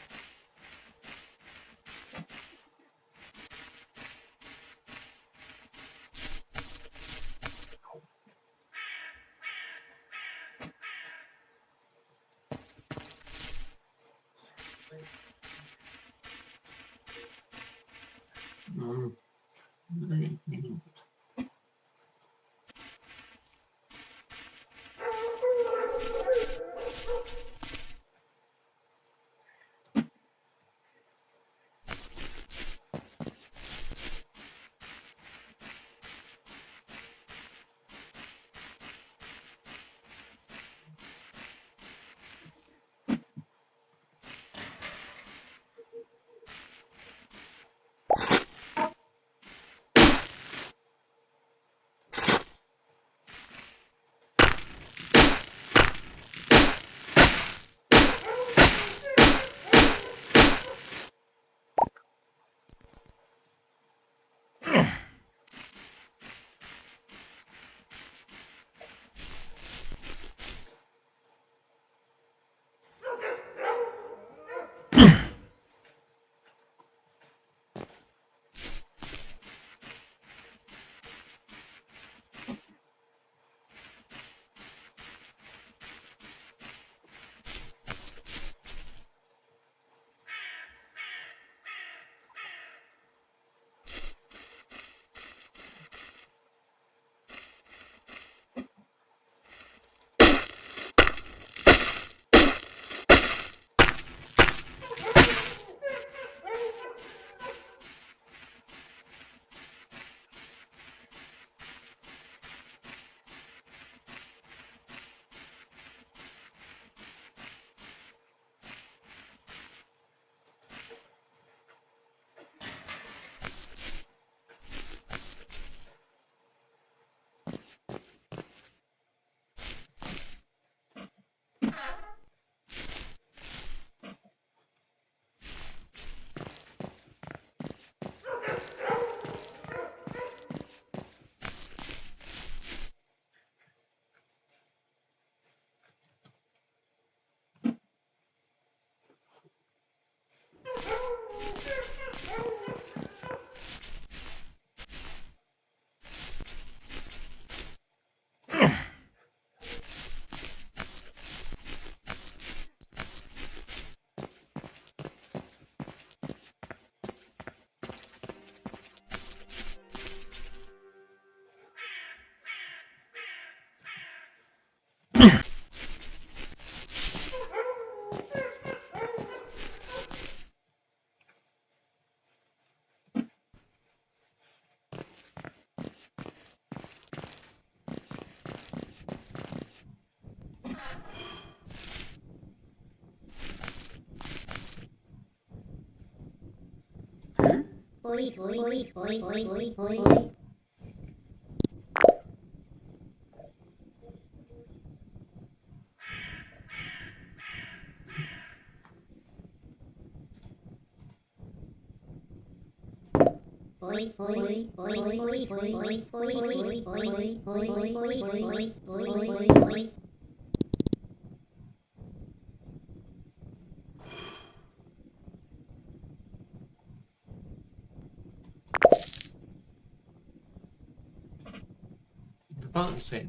The button set.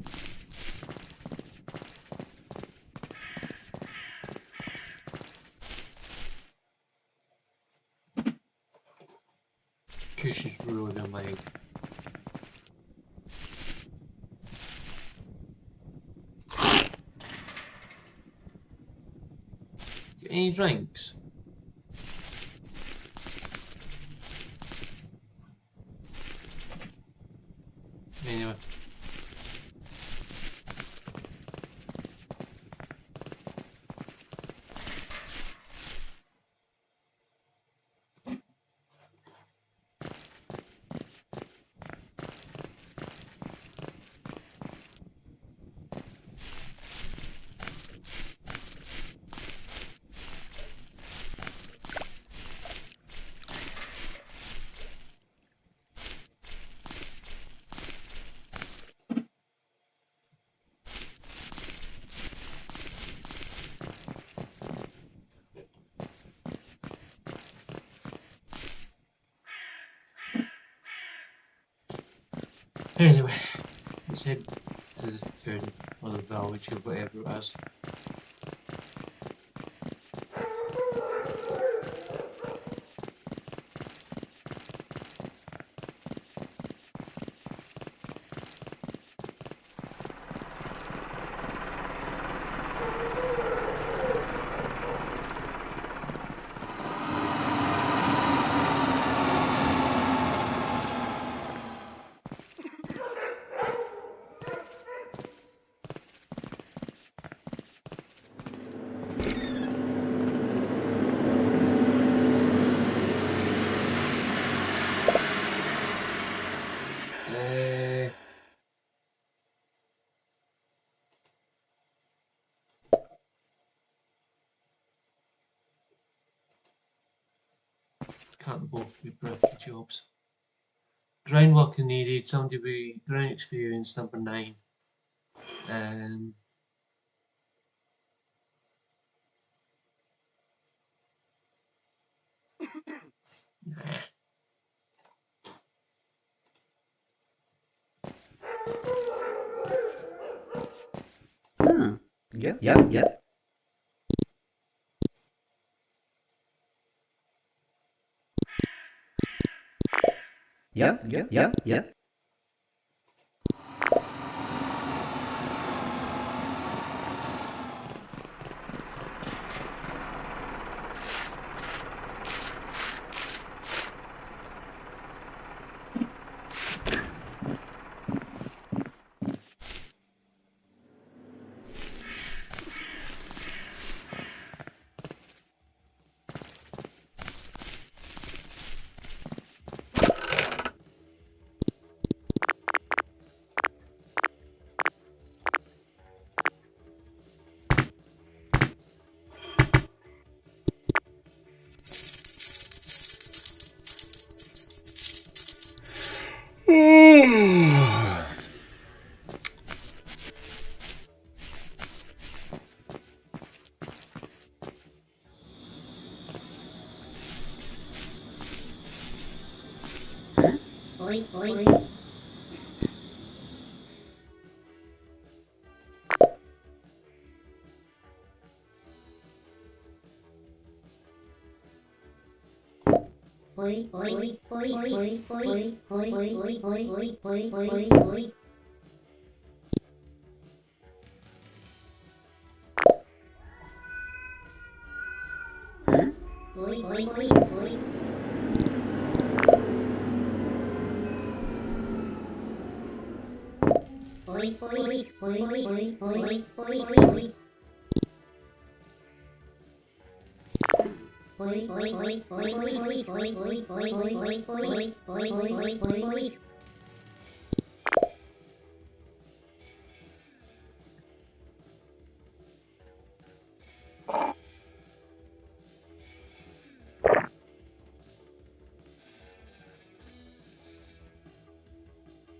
Cushion's really annoying. Any drinks? Anyway. Anyway, let's head to the town or the village or whatever it is. Can't both be bricky jobs. Ground worker needed, somebody with ground experience, number 9. Nah. Yeah, yeah, yeah. Yeah, yeah, yeah, yeah.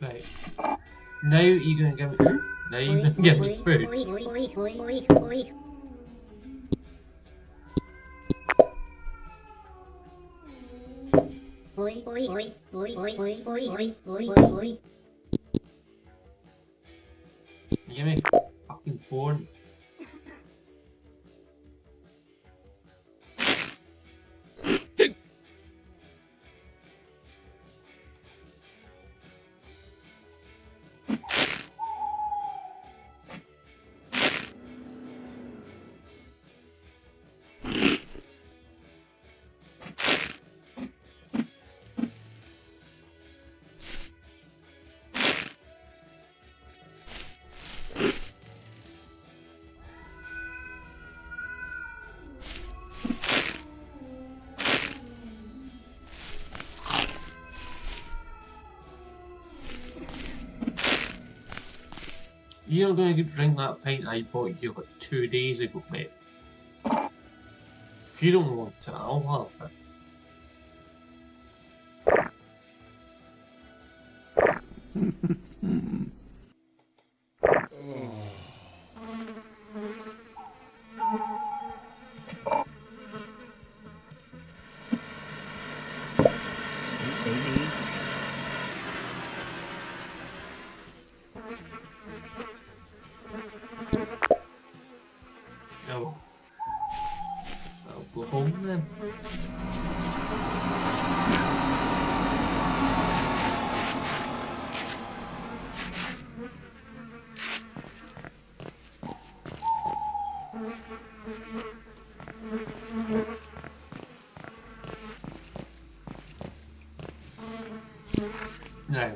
Right. Now you're gonna give me. Now you're gonna give me food. You give me fucking phone. You're not going to drink that pint I bought you like 2 days ago, mate. If you don't want it, I'll have it. No. I'll go home then. Now,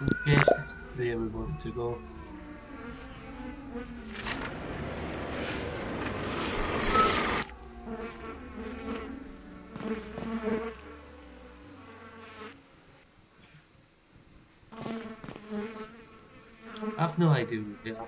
I guess it's there we want to go. I've no idea where they are.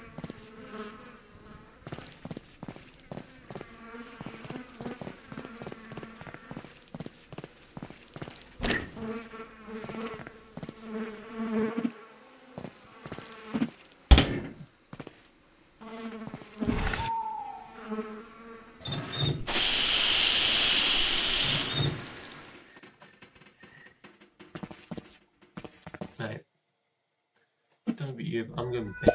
Right. Don't be you, I'm going to bed.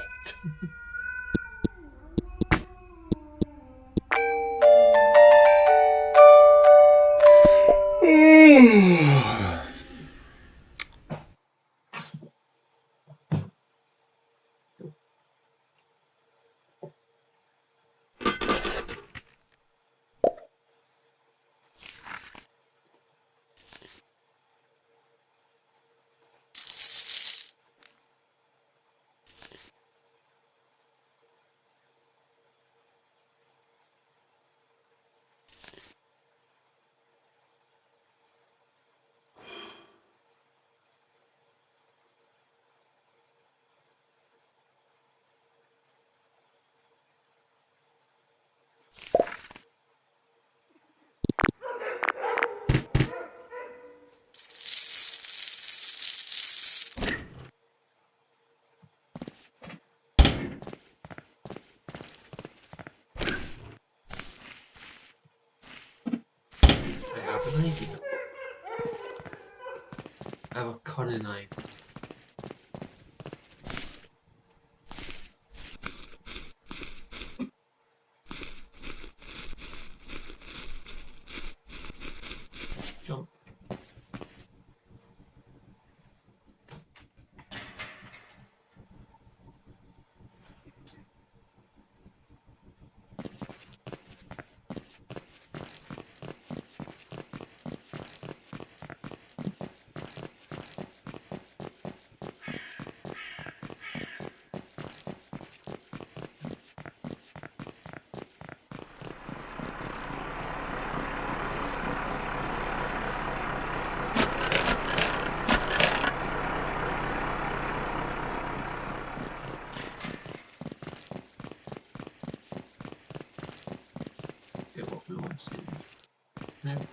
I have a cunning eye. Jump.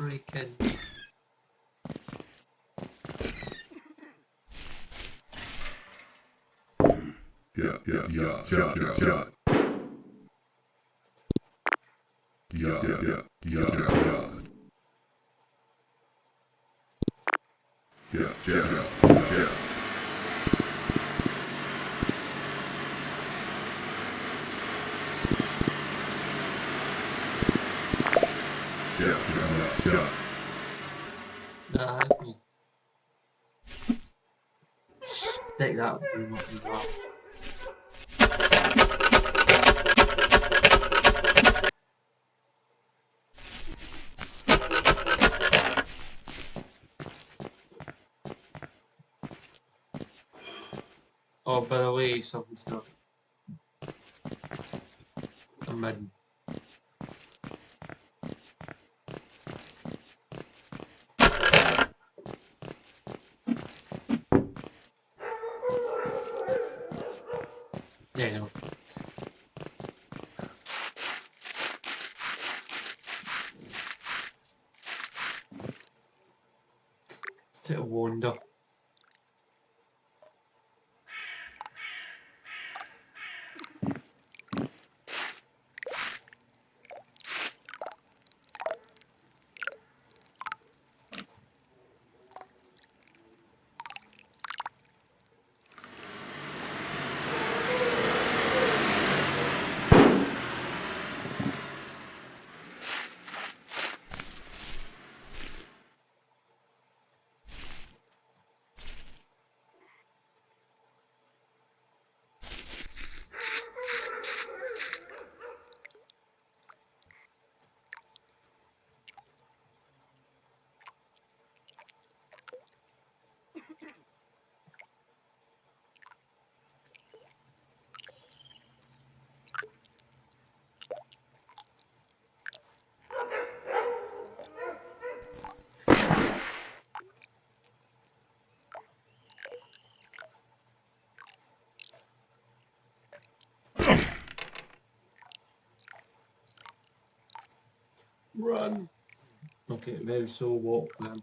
breaking. Yeah. Nah, you stick that room up your ass. Oh, by the way, something's got a mid. There you go. Let's take a wander. Run! Okay, maybe so walk then.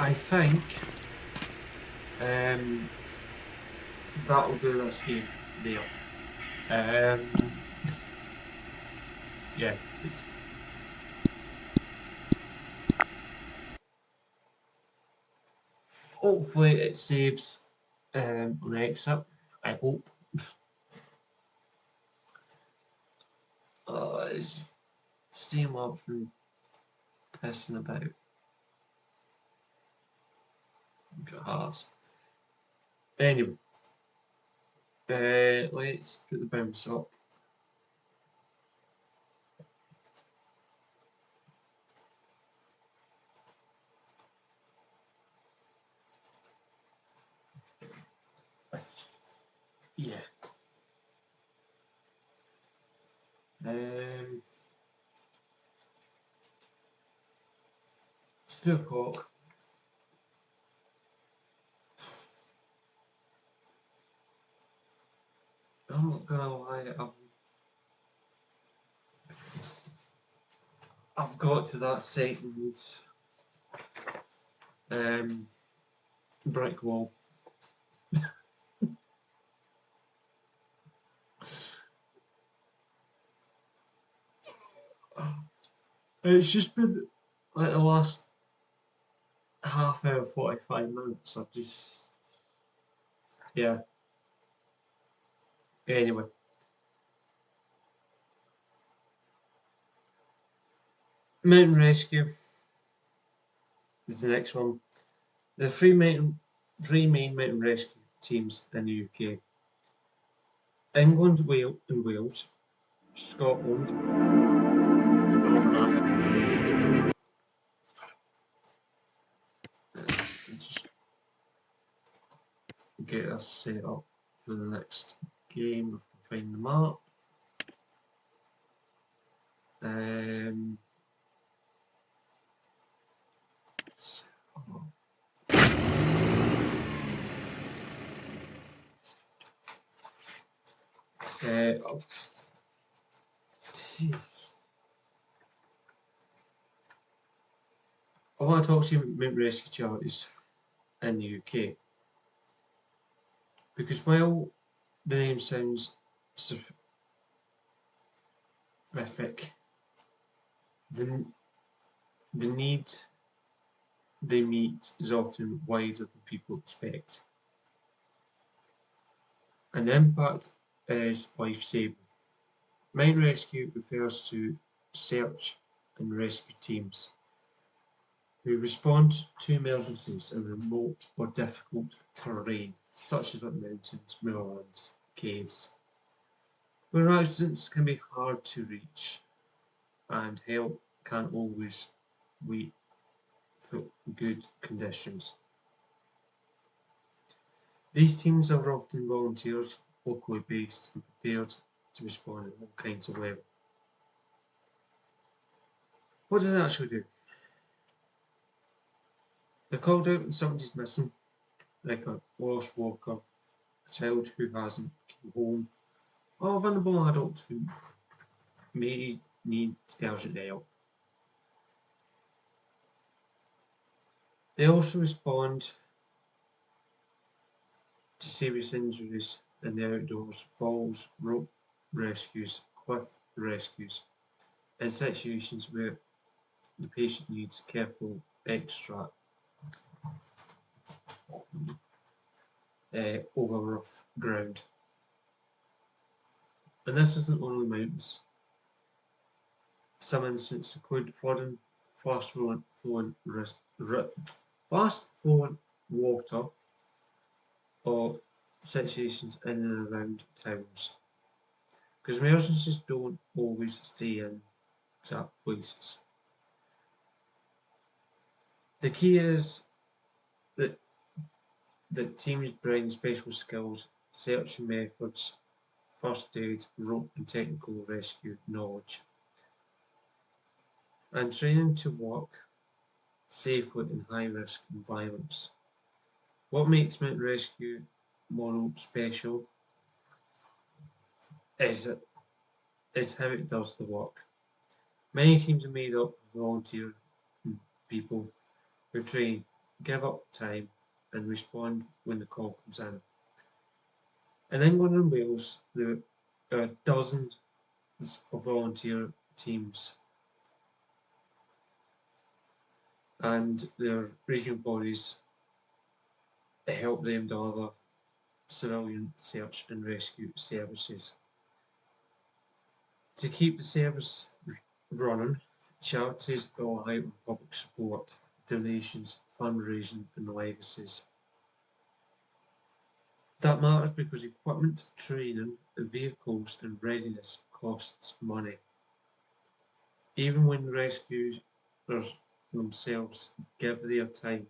I think that'll do this game there. Yeah, it's hopefully it saves on exit. I hope. It's steam up from pissing about. Got hearts. Anyway, let's put the bounce up. Yeah. 2 o'clock. I'm not gonna lie, I've got to that second brick wall. It's just been like the last half hour, 45 minutes. I've just, yeah. Anyway. Mountain Rescue is the next one. The three main mountain rescue teams in the UK: England, Wales, Scotland. Just get us set up for the next game if we can find the map. Oh, Jesus. I want to talk to you about mountain rescue charities in the UK, because while the name sounds terrific, the need they meet is often wider than people expect, and the impact is life-saving. Mountain rescue refers to search and rescue teams who respond to emergencies in remote or difficult terrain, such as mountains, moorlands, caves, where accidents can be hard to reach and help can't always wait for good conditions. These teams are often volunteers, locally based and prepared to respond in all kinds of weather. What does it actually do? They're called out when somebody's missing, like a lost walker, a child who hasn't come home, or a vulnerable adult who may need urgent help. They also respond to serious injuries in the outdoors: falls, rope rescues, cliff rescues, in situations where the patient needs careful extra over rough ground. And this isn't only mountains. Some instances include flooding, fast flowing water, or situations in and around towns. Because emergencies don't always stay in exact places. The key is that teams bring special skills, searching methods, first aid, rope and technical rescue knowledge, and training to work safely in high-risk environments. What makes mountain rescue model special is how it does the work. Many teams are made up of volunteer people who train give up time, and respond when the call comes in. In England and Wales, there are dozens of volunteer teams, and their regional bodies help them deliver civilian search and rescue services. To keep the service running, charities rely on public support, donations, fundraising and legacies. That matters because equipment, training, vehicles and readiness costs money. Even when rescuers themselves give their time,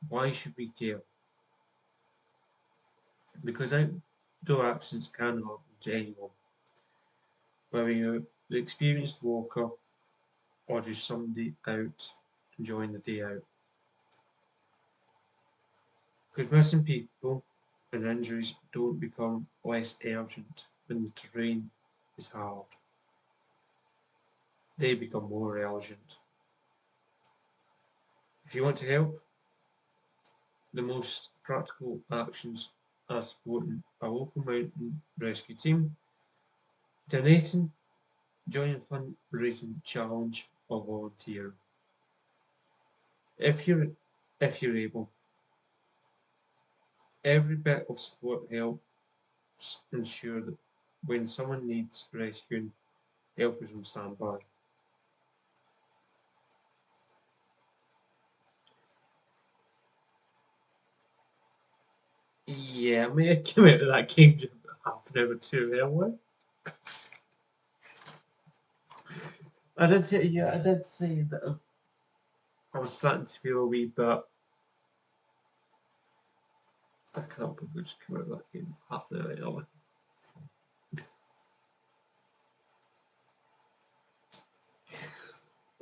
why should we care? Because outdoor accidents can happen to anyone, whether you're the experienced walker or just somebody out enjoying the day out. Because missing people and injuries don't become less urgent when the terrain is hard. They become more urgent. If you want to help, the most practical actions are supporting a local mountain rescue team, donating, joining a fundraising challenge, or volunteering. If you're able, every bit of support helps ensure that when someone needs rescuing, help is on standby. Yeah, I may have come out of that game just half an hour too early. I did say that I was starting to feel a wee bit. I can't believe we just came out of that game half an hour early.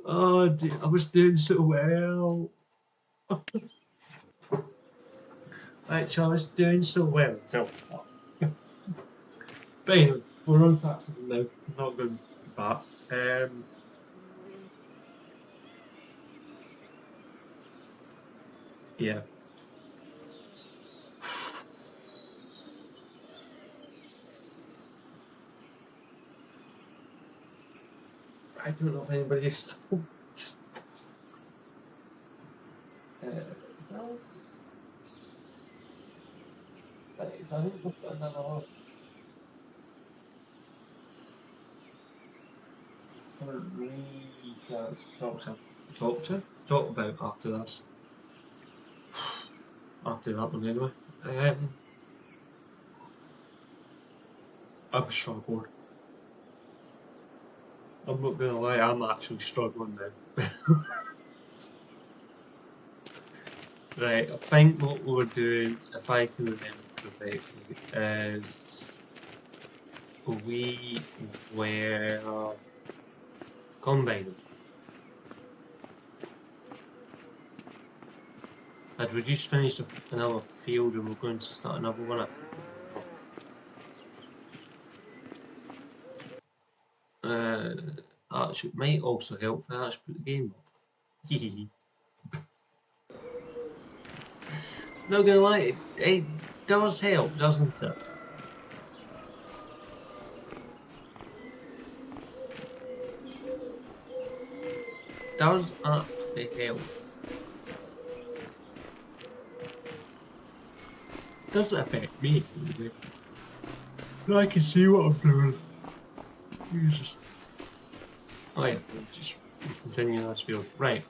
Oh dear, I was doing so well. Actually, I was doing so well until. But anyway, we're on Saturday now. Not going back. Yeah. I don't know if anybody is still. No. I think we've got another really chance to talk about after this. After that one anyway. I'm struggling. I'm not gonna lie, I'm actually struggling now. Right, I think what we're doing, if I can remember correctly, is we were combining. Had we just finished another field and we're going to start another one? Actually, it might also help if I actually put the game up. Not gonna lie, it does help, doesn't it? Does actually help. Doesn't affect me. I can see what I'm doing. Jesus. Oh yeah, just continue this field. Right.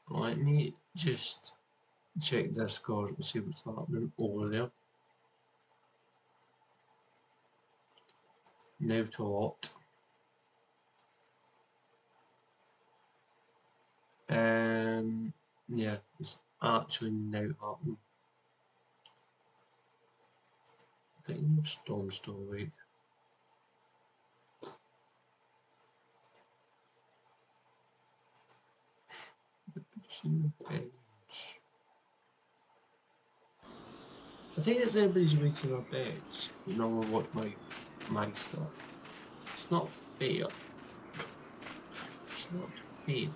Let me just check Discord and see what's happening over there. Now to what? Yeah, it's actually now happening. I think Storm's still awake. Seen the bench. I think it's everybody's waiting our beds. You know, we'll watch my stuff. It's not fair. It's not fair.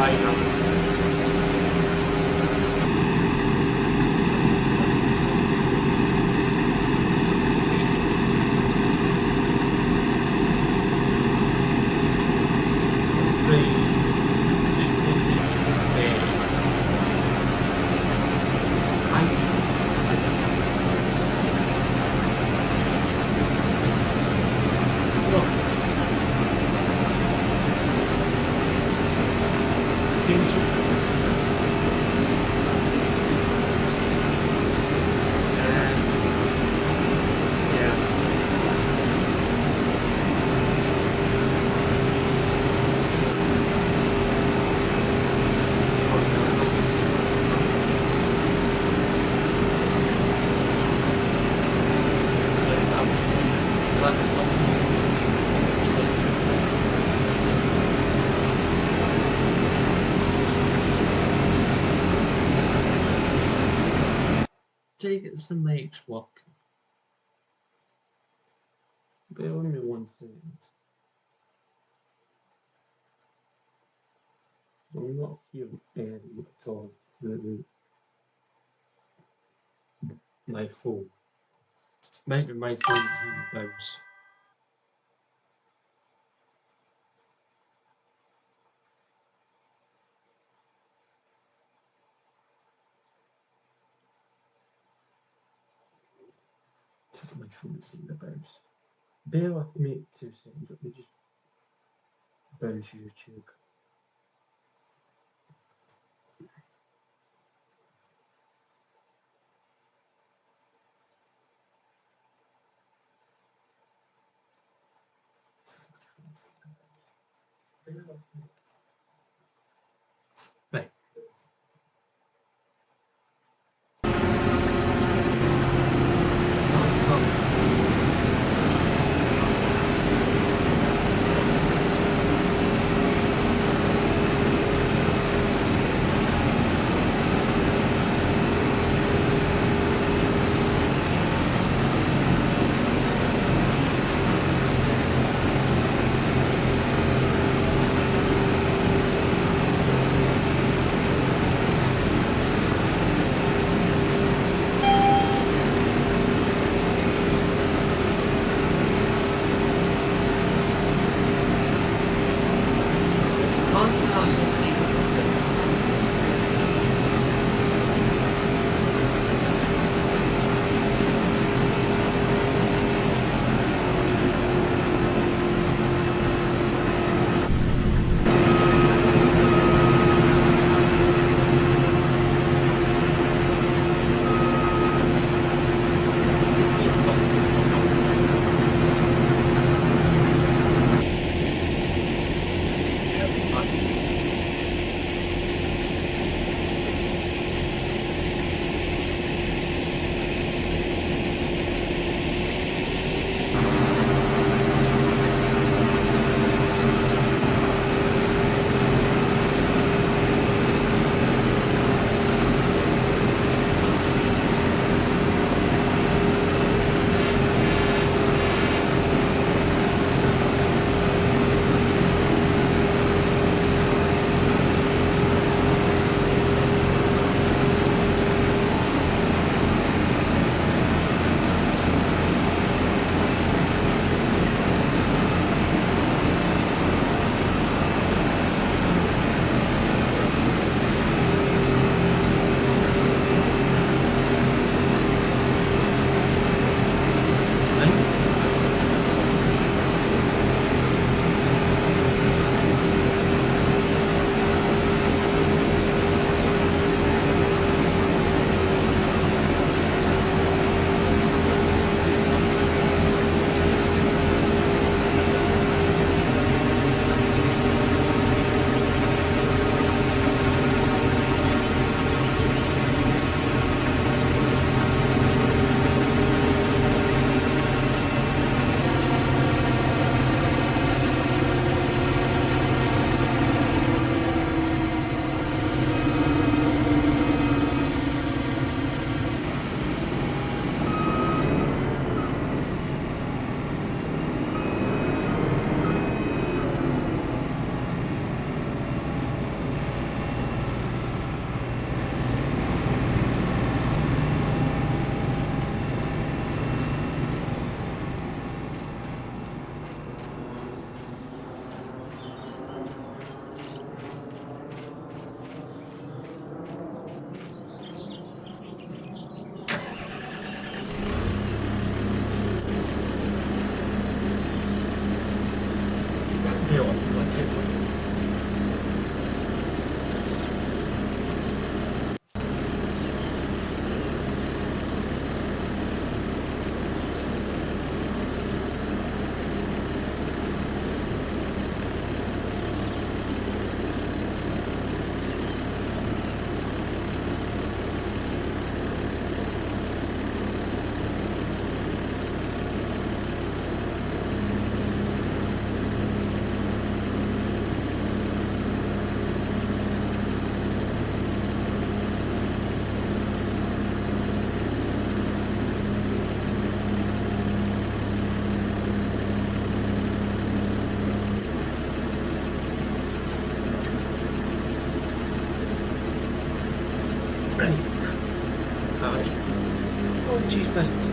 Bye, guys. Take it the mic's working. Bear with me 1 second. I'm not hearing anything at all. My phone. Maybe my phone is in the bounce. Says my phone is in the bounce. Bear with me 2 seconds. Let me just bounce YouTube. Right. That's done. cheese biscuits.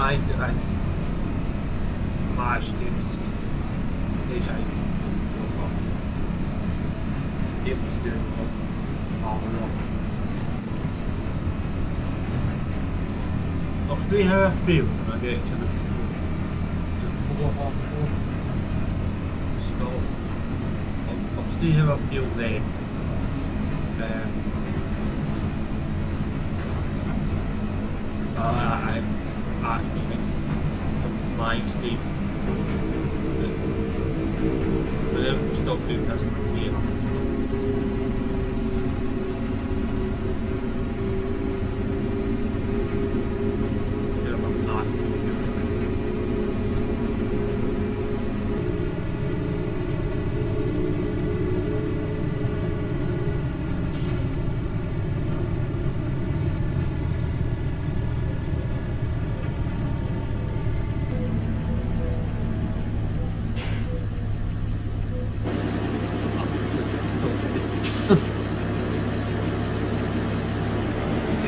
I matched against AUG. It was doing I'll see how I feel when I get to the 4.5. So I'll see how I feel then. I actually think my state but then stop doing this here.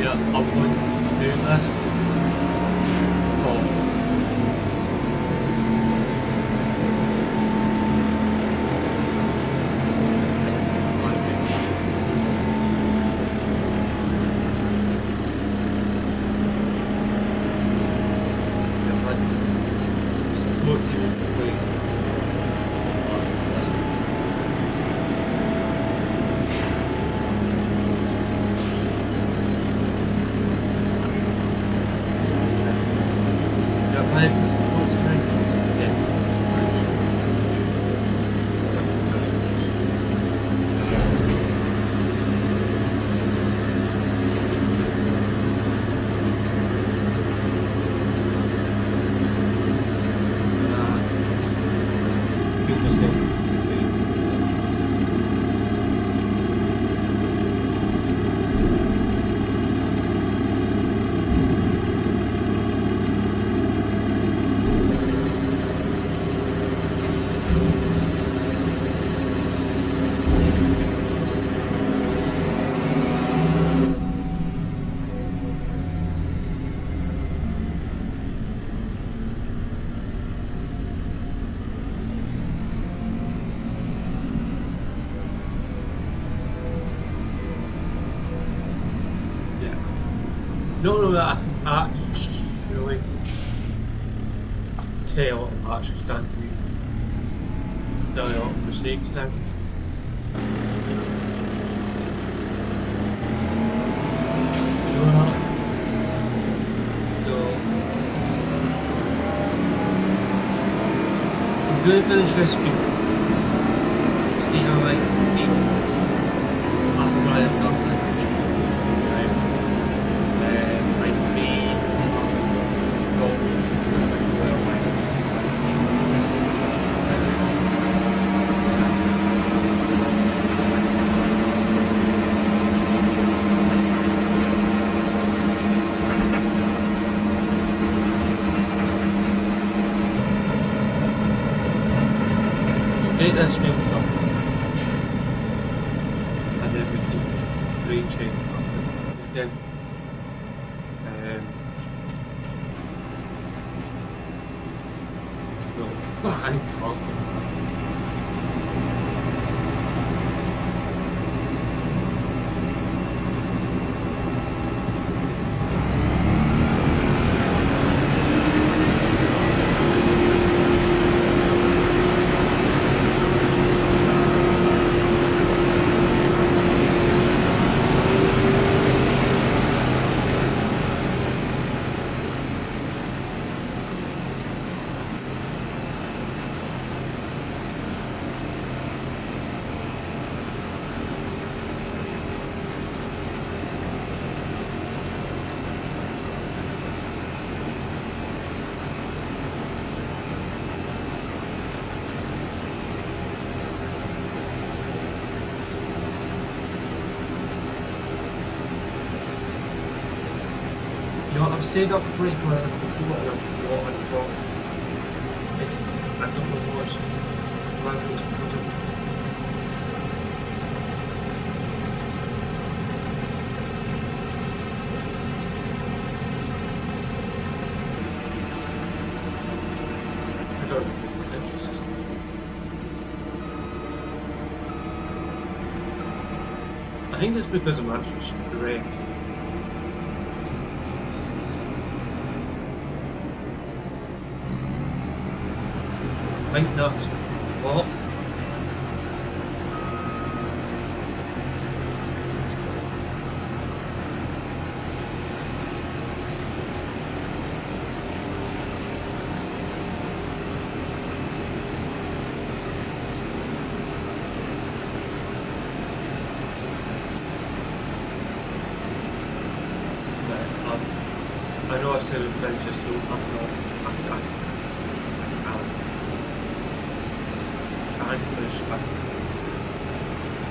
Yeah, I'm going to do this. Not that I can actually tell I'm actually starting to be doing a lot of mistakes now. You know that? So I'm going to finish this video. See how I feel after I have done this. get this filled up, and then we can recheck up again. No, I'm confident. I've stayed up pretty well before and I've got it's I don't know what's levels because of I don't know, it's just I think it's because I'm actually stressed. I think that's what. I know I said adventures to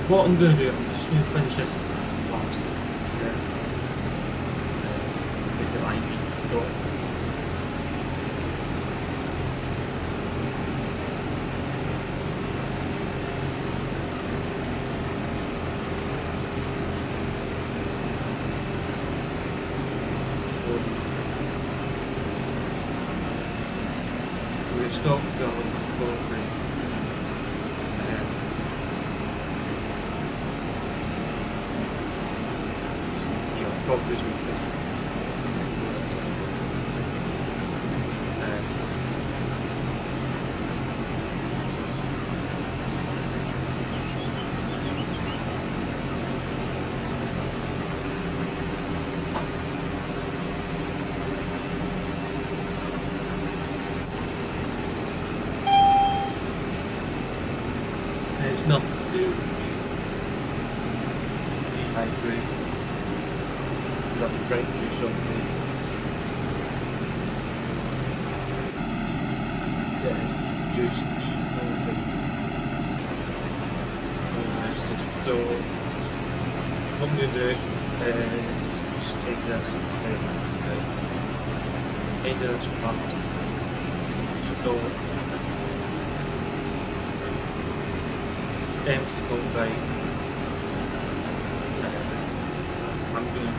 what I'm going to do, I'm just going to finish this last here because I need to go. We stop going forward. Focus with them. It's nothing to do with dehydrating. I've drank you something. Yeah, just eat something. So, what I'm going to do is just take this into this past. So, empty go right. I'm going to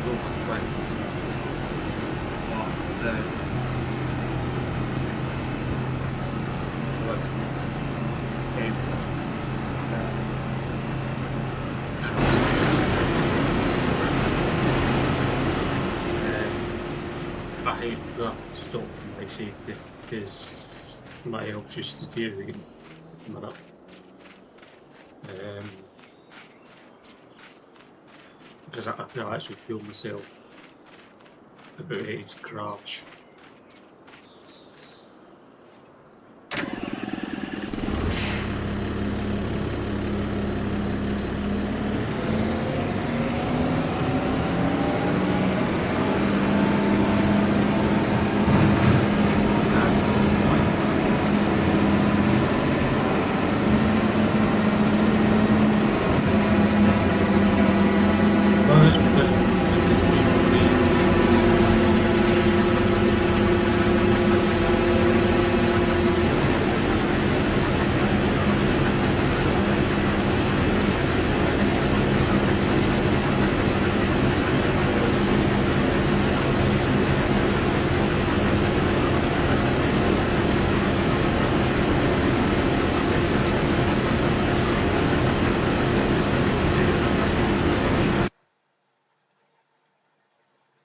go quick. I hate that stop my safety because my health's just deteriorating a minute. Because I can actually feel myself about ready to crash.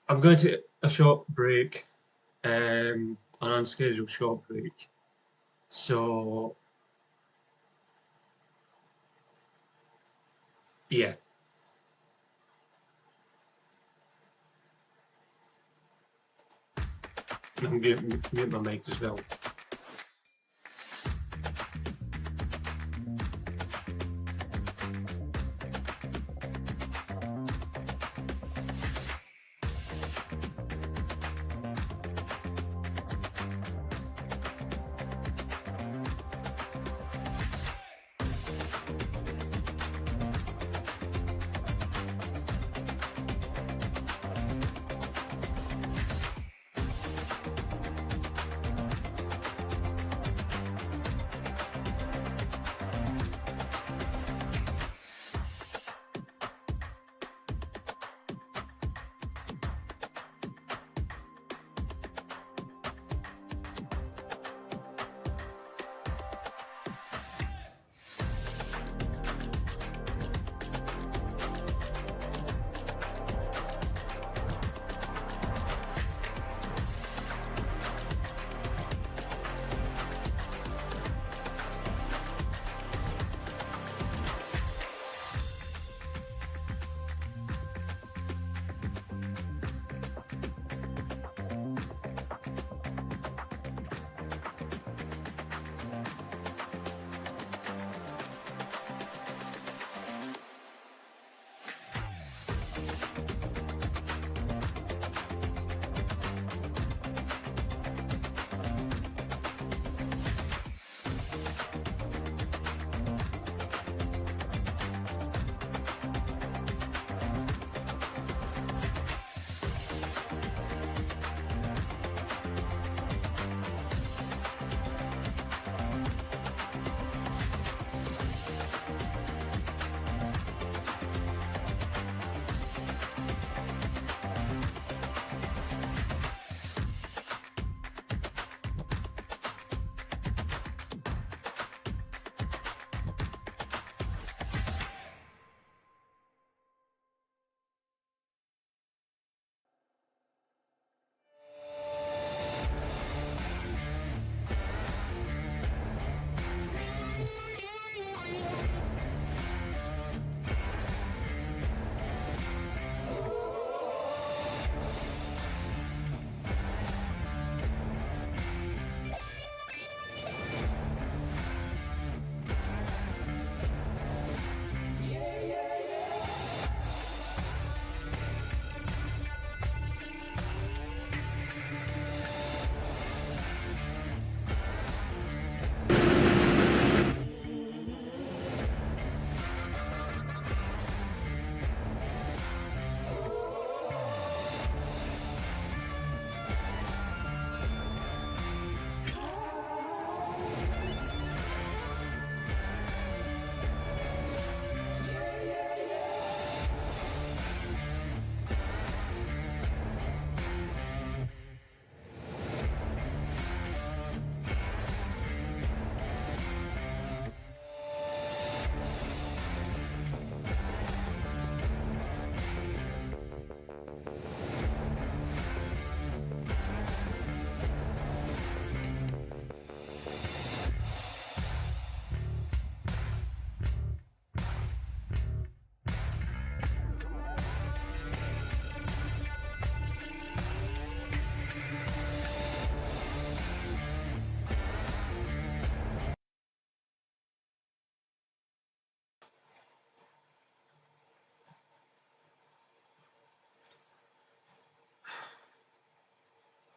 I'm going to take a short break, an unscheduled short break. So, yeah. I'm going to mute my mic as well.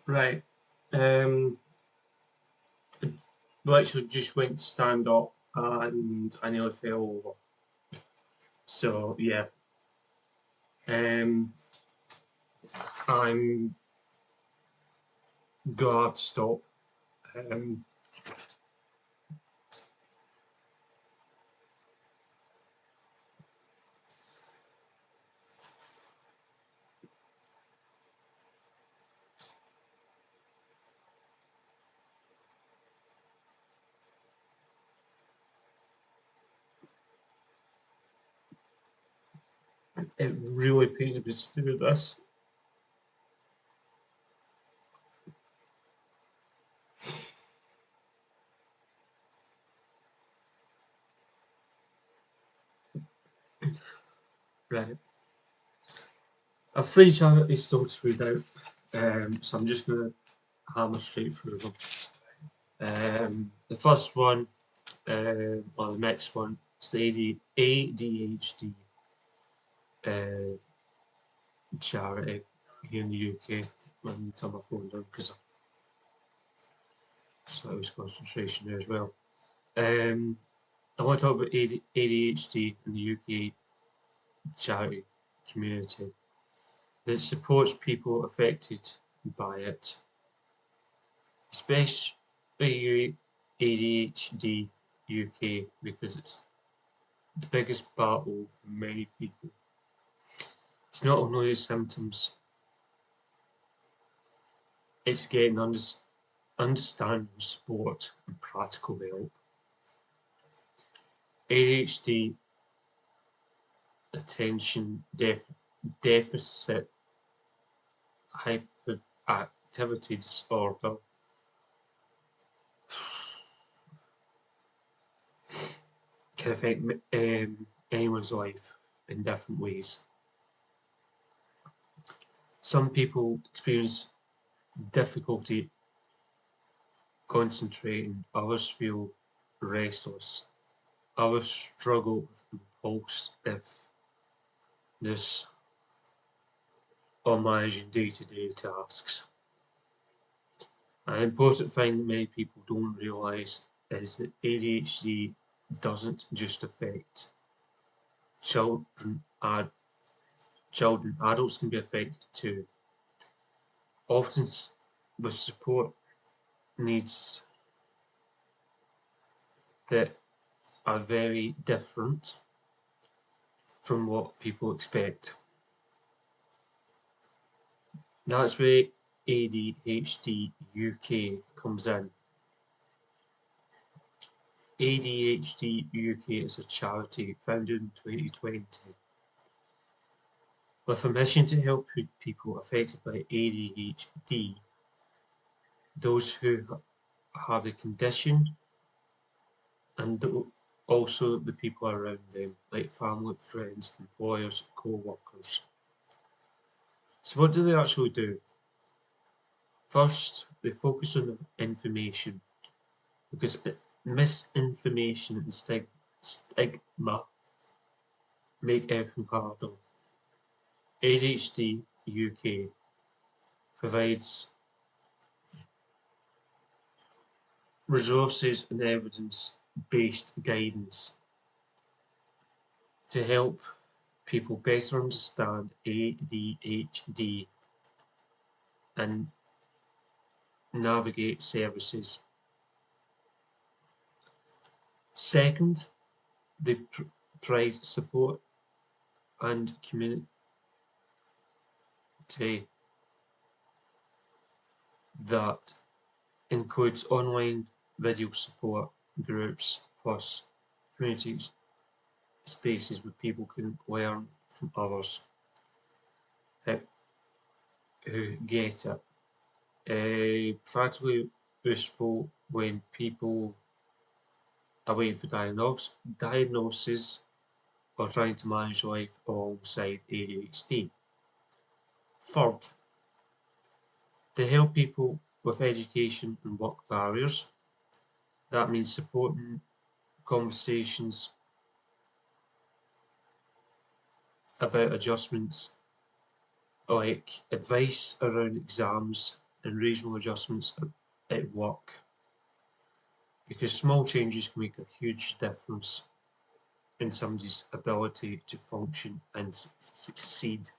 Right. Literally just went to stand up and I nearly fell over. So yeah. I'm gonna have to stop. It really pains me to do this. Right. I've 3 charity stores to read out, so I'm just going to hammer straight through them. The first one, or the next one, is the ADHD charity here in the UK. I need to turn my phone down because I lose concentration there as well. I want to talk about ADHD in the UK charity community that supports people affected by it, especially ADHD UK, because it's the biggest battle for many people. It's not only the symptoms, it's getting understanding, support, and practical help. ADHD, attention deficit hyperactivity disorder, can affect anyone's life in different ways. Some people experience difficulty concentrating, others feel restless, others struggle with impulsiveness or managing day-to-day tasks. An important thing that many people don't realise is that ADHD doesn't just affect children, adults can be affected too. Often with support needs that are very different from what people expect. That's where ADHD UK comes in. ADHD UK is a charity founded in 2020 with a mission to help people affected by ADHD, those who have the condition, and also the people around them, like family, friends, employers, co-workers. So what do they actually do? First, they focus on information, because misinformation and stigma make everything harder. ADHD UK provides resources and evidence-based guidance to help people better understand ADHD and navigate services. Second, they provide support and community that includes online video support groups plus community spaces where people can learn from others who get it. Practically useful when people are waiting for diagnosis or trying to manage life alongside ADHD. Third, they help people with education and work barriers. That means supporting conversations about adjustments, like advice around exams and reasonable adjustments at work, because small changes can make a huge difference in somebody's ability to function and succeed.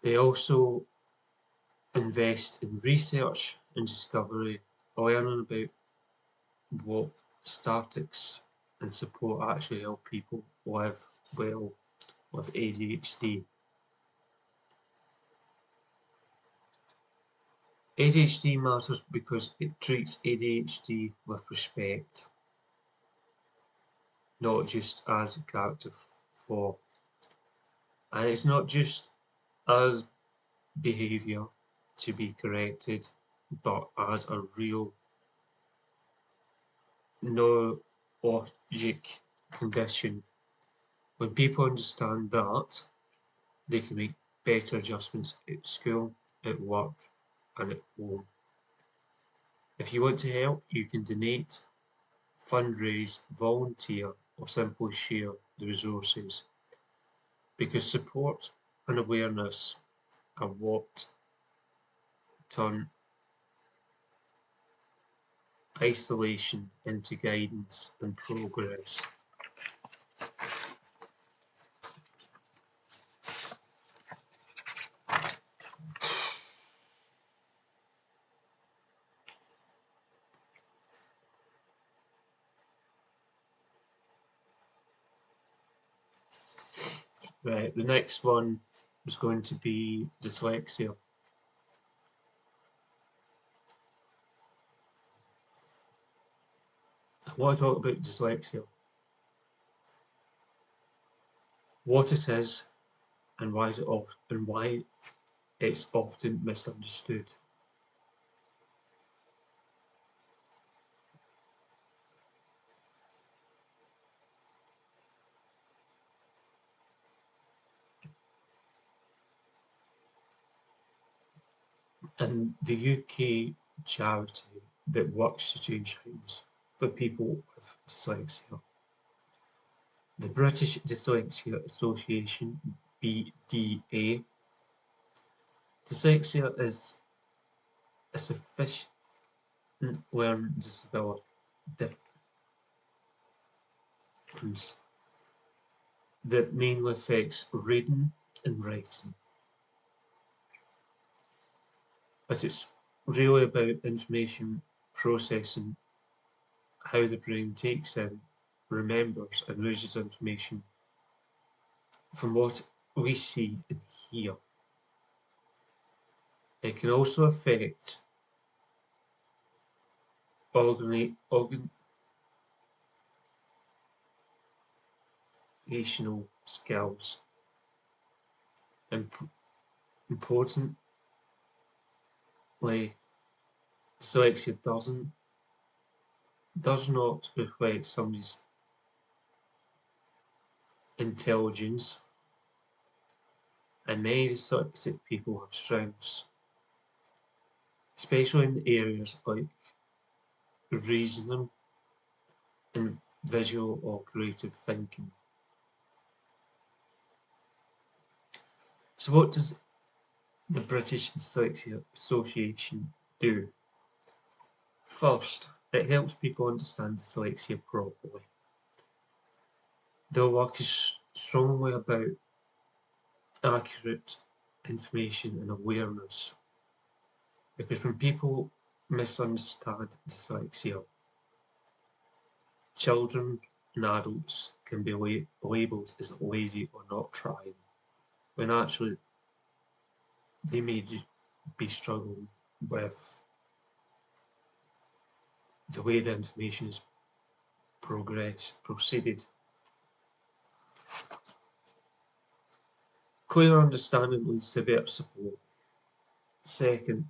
They also invest in research and discovery, learning about what statistics and support actually help people live well with ADHD. ADHD matters because it treats ADHD with respect, not just as a character flaw. And it's not just as behaviour to be corrected, but as a real neurologic condition. When people understand that, they can make better adjustments at school, at work, and at home. If you want to help, you can donate, fundraise, volunteer, or simply share the resources. Because support and awareness are what turn isolation into guidance and progress. Right, the next one is going to be dyslexia. I want to talk about dyslexia, what it is, and why it's often misunderstood. And the UK charity that works to change things for people with dyslexia, the British Dyslexia Association, BDA. Dyslexia is a sufficient learning disability difference that mainly affects reading and writing. But it's really about information processing, how the brain takes in, remembers, and loses information from what we see and hear. It can also affect organizational skills. Importantly, dyslexia does not reflect somebody's intelligence, and many dyslexic people have strengths, especially in areas like reasoning and visual or creative thinking. So what does the British Dyslexia Association do? First, it helps people understand dyslexia properly. Their work is strongly about accurate information and awareness, because when people misunderstand dyslexia, children and adults can be labelled as lazy or not trying, when actually they may be struggling with the way the information is proceeded. Clear understanding leads to better support. Second,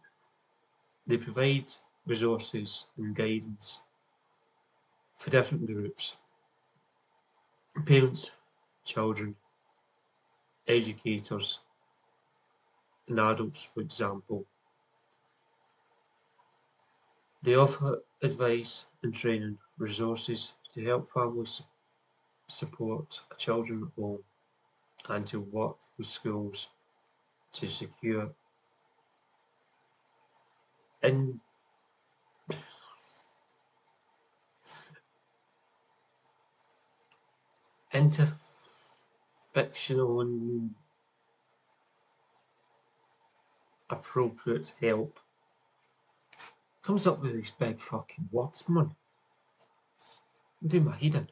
they provide resources and guidance for different groups: parents, children, educators, and adults, for example. They offer advice and training resources to help families support children at home, and to work with schools to secure interfictional and appropriate help. Comes up with these big fucking words, man. I'm doing my head in.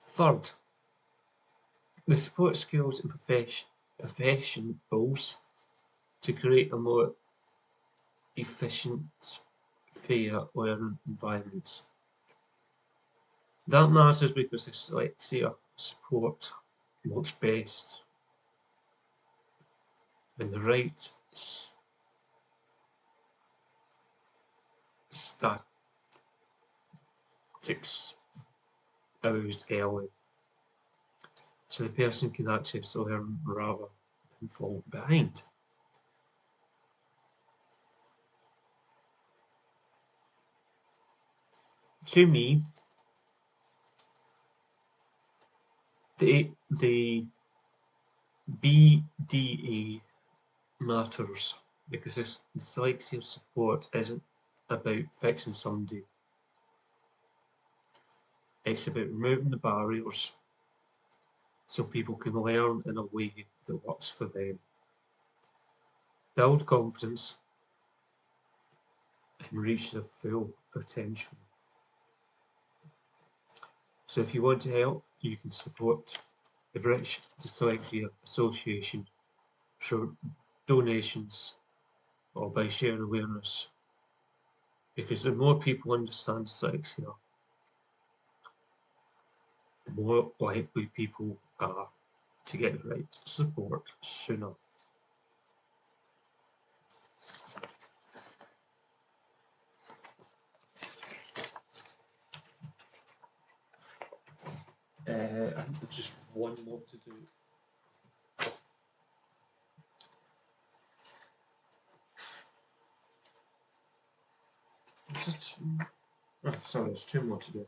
Third, they support schools and professionals to create a more efficient, fair learning environment. That matters because dyslexia support works best when the right statistics aroused early, so the person can access learn rather than fall behind. To me, the BDA matters because this dyslexia support isn't about fixing somebody. It's about removing the barriers so people can learn in a way that works for them. Build confidence and reach their full potential. So if you want to help, you can support the British Dyslexia Association through donations or by sharing awareness, because the more people understand dyslexia, the more likely people are to get the right support sooner. I think there's just one more to do. Oh, sorry, there's two more to do.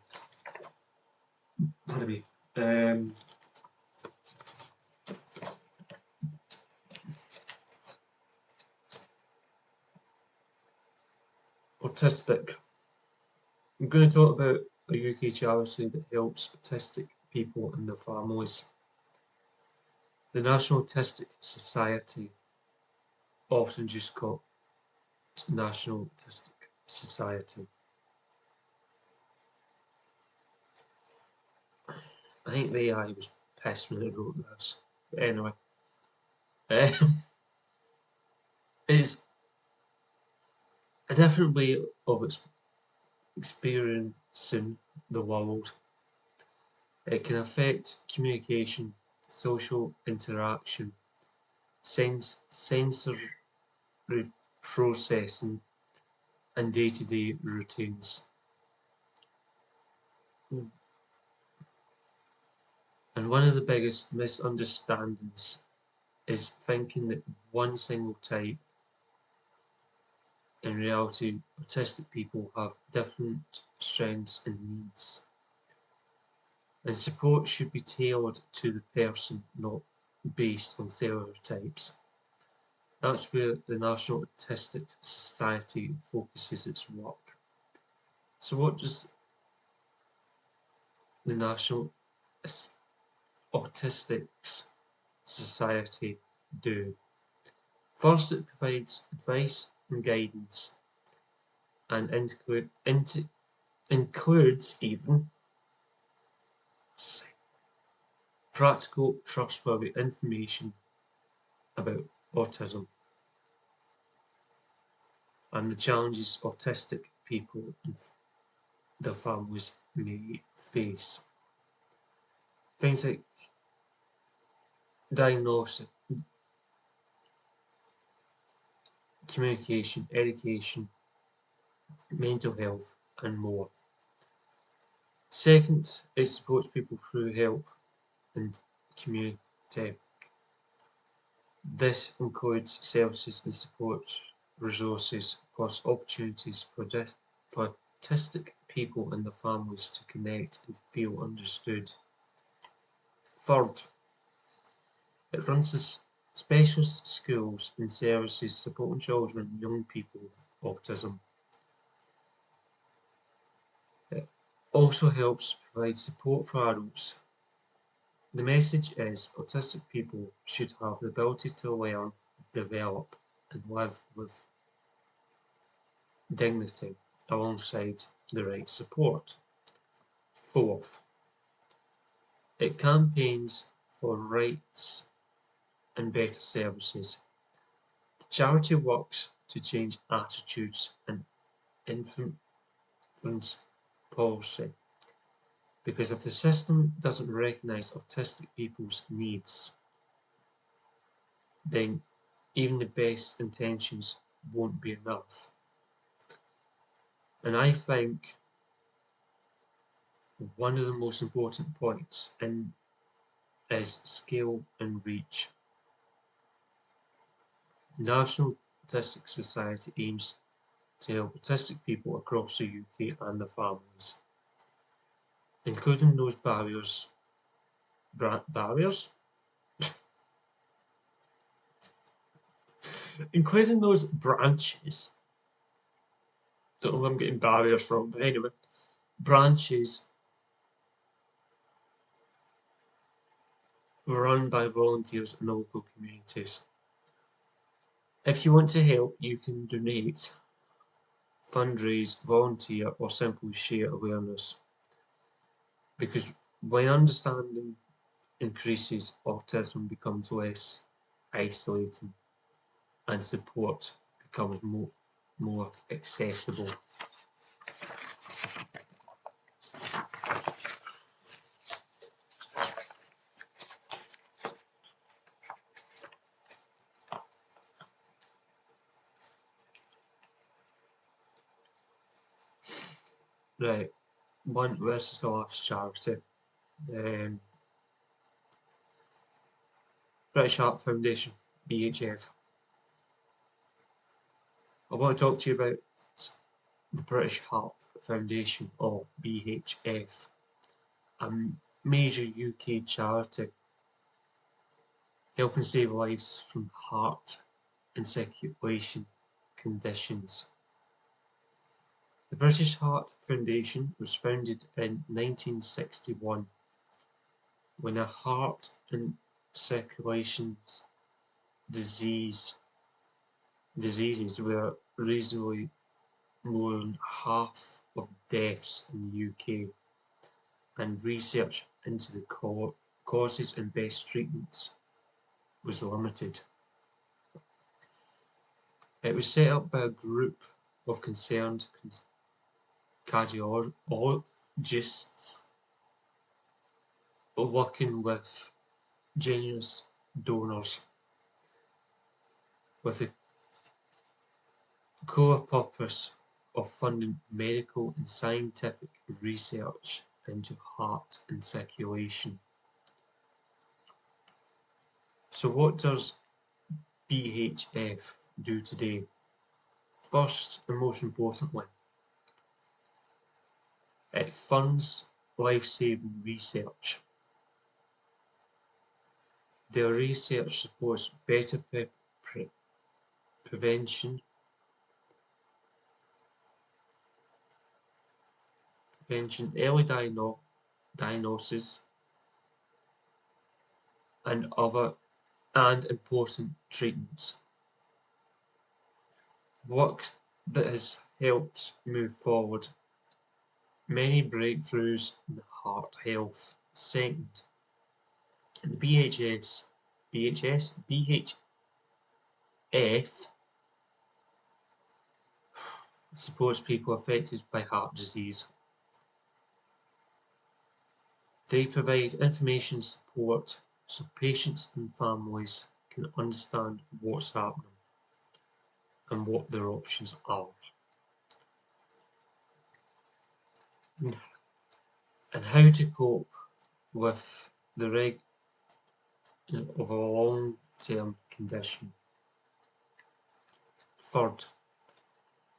Pardon me. Autistic. I'm going to talk about a UK charity that helps autistic people and their families. The National Autistic Society, often just called National Autistic Society. I think the AI was pissed when it wrote this. But anyway. It's a different way of experiencing the world. It can affect communication, social interaction, sensory processing, and day-to-day routines. And one of the biggest misunderstandings is thinking that one single type. In reality, autistic people have different strengths and needs, and support should be tailored to the person, not based on stereotypes. That's where the National Autistic Society focuses its work. So what does the National Autistic Society do? First, it provides advice and guidance, and includes even practical, trustworthy information about autism and the challenges autistic people and their families may face. Things like diagnosis, communication, education, mental health, and more. Second, it supports people through help and community. This includes services and support resources plus opportunities for autistic people and their families to connect and feel understood. Third, it runs specialist schools and services supporting children and young people with autism. It also helps provide support for adults. The message is autistic people should have the ability to learn, develop, and live with dignity alongside the right support. Fourth, it campaigns for rights and better services. The charity works to change attitudes and influence policy, because if the system doesn't recognise autistic people's needs, then even the best intentions won't be enough. And I think one of the most important points is scale and reach. National Autistic Society aims to help autistic people across the UK and their families, including those barriers, including those branches. Don't know if I'm getting barriers from, but anyway, branches run by volunteers in the local communities. If you want to help, you can donate, fundraise, volunteer, or simply share awareness. Because when understanding increases, autism becomes less isolating and support becomes more accessible. Right, this is the last charity. British Heart Foundation, BHF. I want to talk to you about the British Heart Foundation, or BHF, a major UK charity helping save lives from heart and circulation conditions. The British Heart Foundation was founded in 1961 when a heart and circulation diseases were reasonably more than half of deaths in the UK, and research into the causes and best treatments was limited. It was set up by a group of concerned cardiologists working with generous donors, with the core purpose of funding medical and scientific research into heart and circulation. So what does BHF do today? First and most importantly, it funds life-saving research. Their research supports better prevention, early diagnosis, and important treatments. Work that has helped move forward many breakthroughs in heart health. Second, the BHF supports people affected by heart disease. They provide information support so patients and families can understand what's happening and what their options are, and how to cope with the of a long-term condition. Third,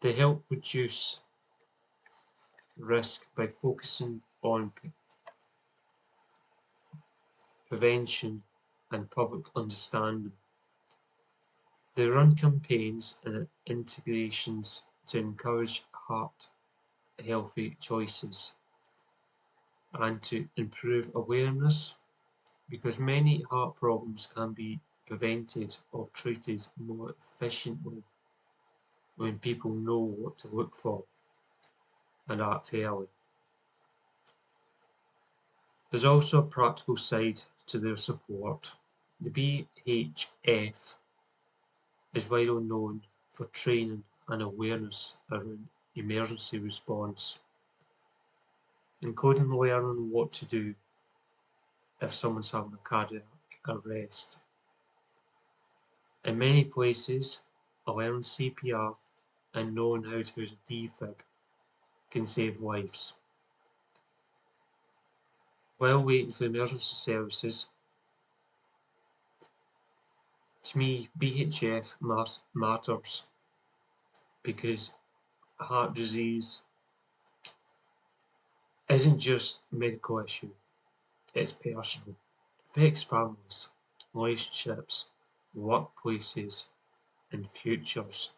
they help reduce risk by focusing on prevention and public understanding. They run campaigns and integrations to encourage heart healthy choices and to improve awareness, because many heart problems can be prevented or treated more efficiently when people know what to look for and act early. There's also a practical side to their support. The BHF is well known for training and awareness around emergency response, including learning what to do if someone's having a cardiac arrest. In many places, learning CPR and knowing how to use a defib can save lives. While waiting for emergency services, to me, BHF matters because heart disease isn't just a medical issue, it's personal. It affects families, relationships, workplaces, and futures.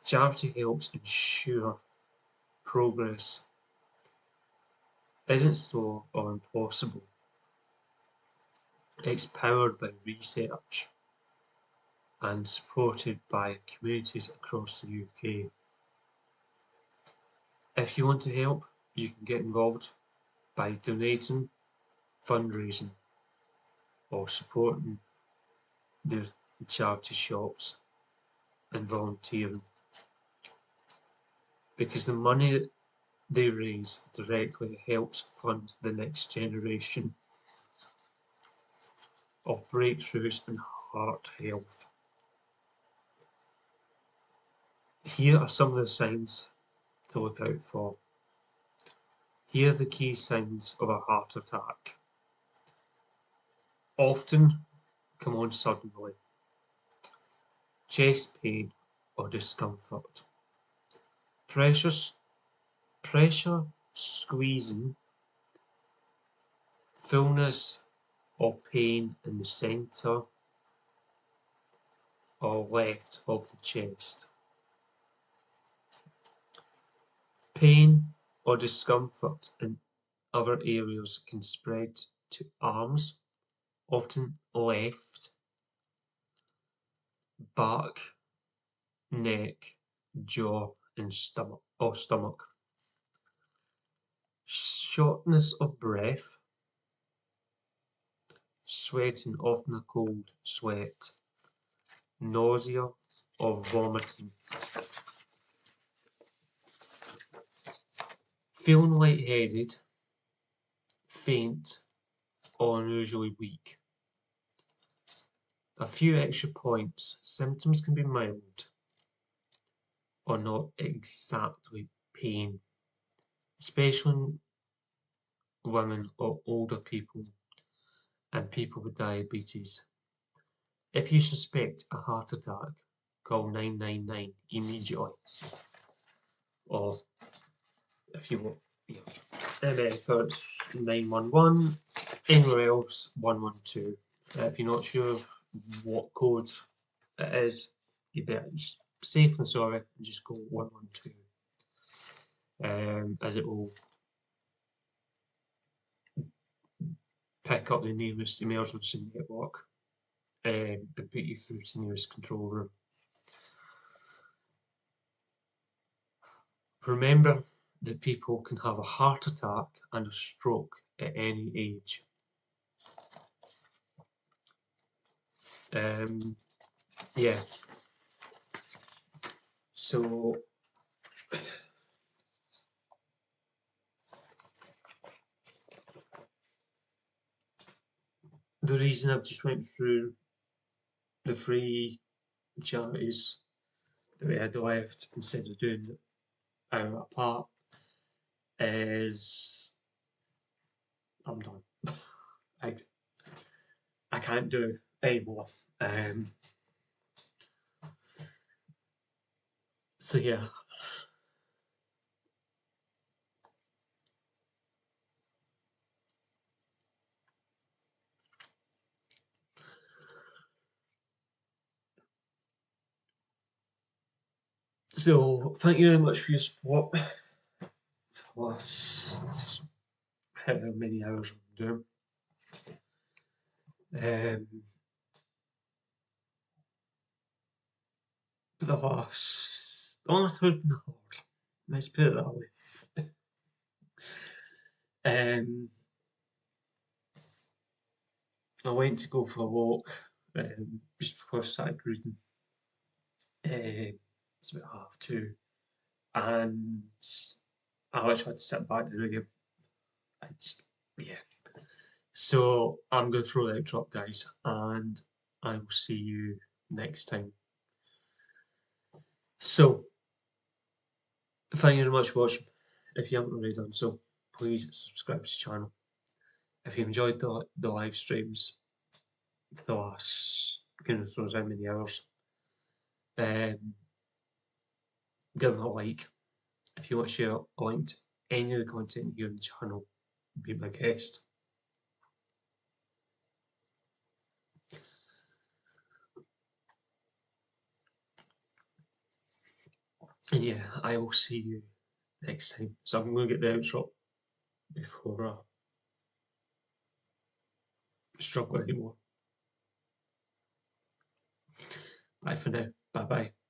Charity helps ensure progress isn't slow or impossible. It's powered by research and supported by communities across the UK. If you want to help, you can get involved by donating, fundraising, or supporting the charity shops and volunteering. Because the money they raise directly helps fund the next generation of breakthroughs in heart health. Here are some of the signs to look out for. Here are the key signs of a heart attack. Often come on suddenly. Chest pain or discomfort. Pressure squeezing, fullness or pain in the centre or left of the chest. Pain or discomfort in other areas can spread to arms, often left, back, neck, jaw, and stomach. Shortness of breath, sweating, often a cold sweat, nausea or vomiting. Feeling lightheaded, faint, or unusually weak. A few extra points. Symptoms can be mild or not exactly pain, especially in women or older people and people with diabetes. If you suspect a heart attack, call 999 immediately. Or if you want, America, it's 911, anywhere else, 112. If you're not sure what code it is, you better just safe and sorry and just go 112. As it will pick up the nearest emergency network and put you through to the nearest control room. Remember that people can have a heart attack and a stroke at any age. Yeah. So the reason I've just went through the free charities that we had left instead of doing it hour apart is I'm done. I can't do it anymore. So yeah. So thank you very much for your support for the last however many hours I'm doing. The last has been hard. Let's put it that way. I went to go for a walk just before I started reading. It's about 2:30, and I literally had to sit back to read it. Yeah. So I'm going to throw the outro up, guys, and I will see you next time. So Thank you very much for watching. If you haven't already done so, please subscribe to the channel. If you enjoyed the live streams for the last goodness knows how many hours, give them a like. If you want to share a link to any of the content here on the channel, be my guest. And yeah, I will see you next time. So I'm going to get the outro before I struggle anymore. Bye for now. Bye bye.